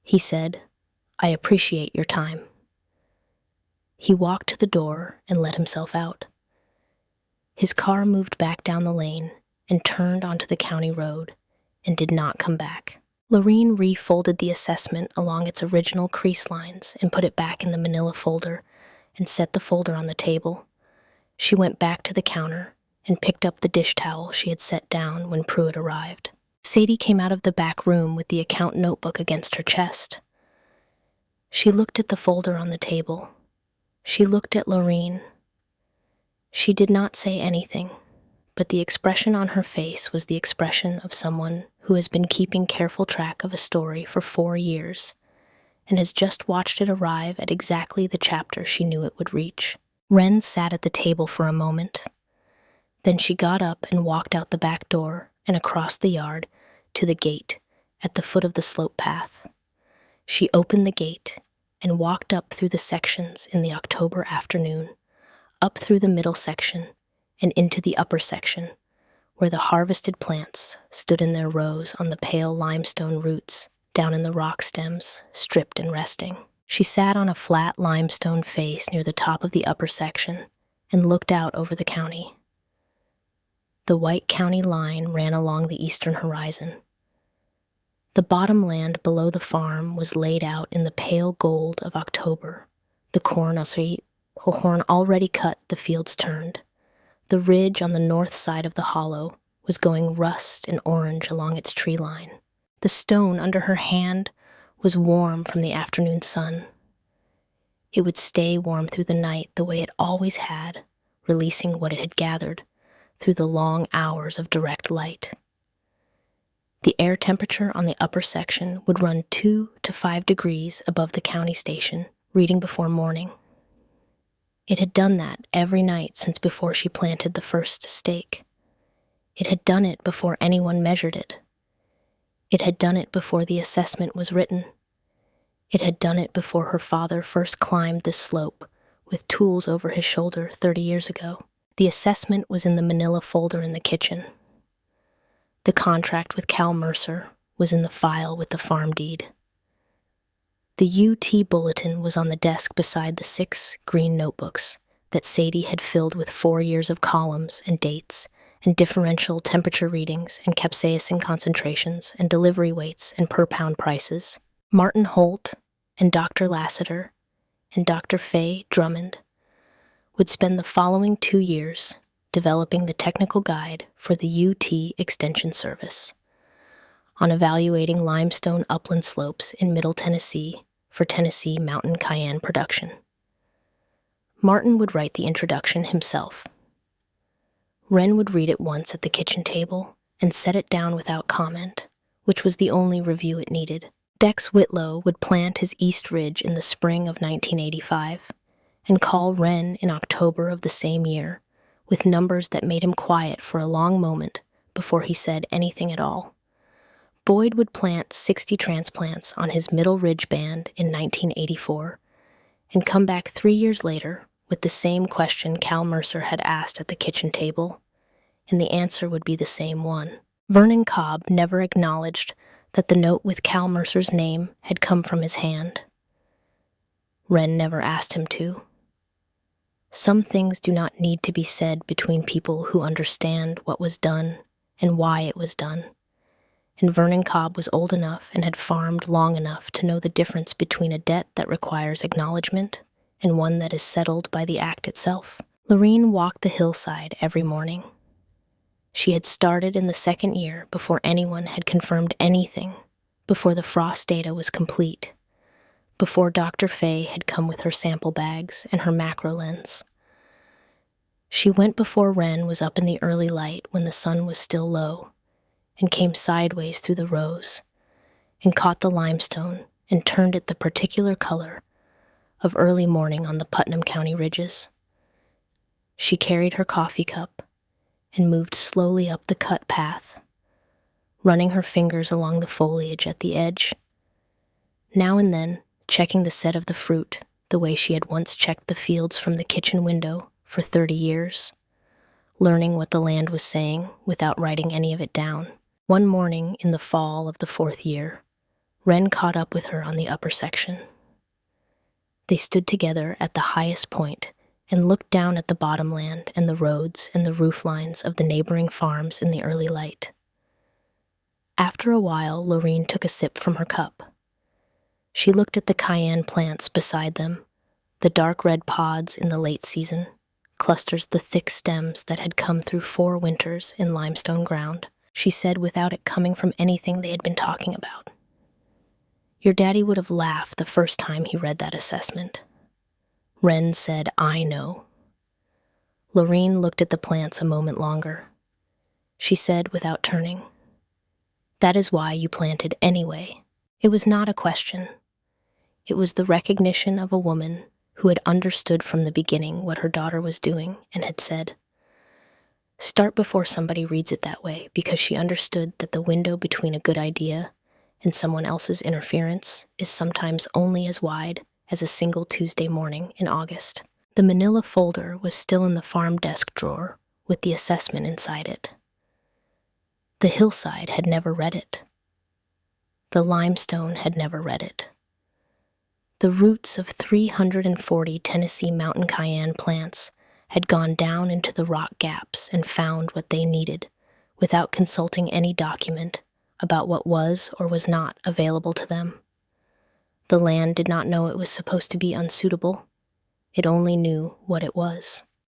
He said, "I appreciate your time." He walked to the door and let himself out. His car moved back down the lane and turned onto the county road and did not come back. Lorene refolded the assessment along its original crease lines and put it back in the manila folder and set the folder on the table. She went back to the counter and picked up the dish towel she had set down when Pruitt arrived. Sadie came out of the back room with the account notebook against her chest. She looked at the folder on the table. She looked at Lorene. She did not say anything, but the expression on her face was the expression of someone who has been keeping careful track of a story for 4 years and has just watched it arrive at exactly the chapter she knew it would reach. Wren sat at the table for a moment. Then she got up and walked out the back door and across the yard to the gate at the foot of the slope path. She opened the gate and walked up through the sections in the October afternoon, up through the middle section and into the upper section, where the harvested plants stood in their rows on the pale limestone roots down in the rock stems, stripped and resting. She sat on a flat limestone face near the top of the upper section and looked out over the county. The white county line ran along the eastern horizon. The bottomland below the farm was laid out in the pale gold of October. The corn already cut, the fields turned. The ridge on the north side of the hollow was going rust and orange along its tree line. The stone under her hand was warm from the afternoon sun. It would stay warm through the night the way it always had, releasing what it had gathered through the long hours of direct light. The air temperature on the upper section would run 2 to 5 degrees above the county station, reading before morning. It had done that every night since before she planted the first stake. It had done it before anyone measured it. It had done it before the assessment was written. It had done it before her father first climbed this slope with tools over his shoulder 30 years ago. The assessment was in the manila folder in the kitchen. The contract with Cal Mercer was in the file with the farm deed. The UT bulletin was on the desk beside the 6 green notebooks that Sadie had filled with 4 years of columns and dates and differential temperature readings and capsaicin concentrations and delivery weights and per-pound prices. Martin Holt and Dr. Lassiter and Dr. Faye Drummond would spend the following 2 years developing the technical guide for the UT Extension Service on evaluating limestone upland slopes in Middle Tennessee for Tennessee mountain cayenne production. Martin would write the introduction himself. Wren would read it once at the kitchen table and set it down without comment, which was the only review it needed. Dex Whitlow would plant his East Ridge in the spring of 1985 and call Wren in October of the same year with numbers that made him quiet for a long moment before he said anything at all. Boyd would plant 60 transplants on his Middle Ridge band in 1984 and come back 3 years later with the same question Cal Mercer had asked at the kitchen table, and the answer would be the same one. Vernon Cobb never acknowledged that the note with Cal Mercer's name had come from his hand. Wren never asked him to. Some things do not need to be said between people who understand what was done and why it was done. And Vernon Cobb was old enough and had farmed long enough to know the difference between a debt that requires acknowledgement and one that is settled by the act itself. Lorene walked the hillside every morning. She had started in the 2nd year before anyone had confirmed anything, before the frost data was complete, before Dr. Faye had come with her sample bags and her macro lens. She went before Wren was up in the early light when the sun was still low, and came sideways through the rows, and caught the limestone and turned it the particular color of early morning on the Putnam County ridges. She carried her coffee cup and moved slowly up the cut path, running her fingers along the foliage at the edge, now and then checking the set of the fruit the way she had once checked the fields from the kitchen window for 30 years, learning what the land was saying without writing any of it down. One morning in the fall of the 4th year, Wren caught up with her on the upper section. They stood together at the highest point and looked down at the bottomland and the roads and the roof lines of the neighboring farms in the early light. After a while, Lorene took a sip from her cup. She looked at the cayenne plants beside them, the dark red pods in the late season, clusters the thick stems that had come through 4 winters in limestone ground. She said without it coming from anything they had been talking about. Your daddy would have laughed the first time he read that assessment. Wren said, "I know." Lorene looked at the plants a moment longer. She said without turning, "That is why you planted anyway." It was not a question. It was the recognition of a woman who had understood from the beginning what her daughter was doing and had said, "Start before somebody reads it that way," because she understood that the window between a good idea and someone else's interference is sometimes only as wide as a single Tuesday morning in August. The manila folder was still in the farm desk drawer with the assessment inside it. The hillside had never read it. The limestone had never read it. The roots of 340 Tennessee mountain cayenne plants had gone down into the rock gaps and found what they needed without consulting any document about what was or was not available to them. The land did not know it was supposed to be unsuitable. It only knew what it was.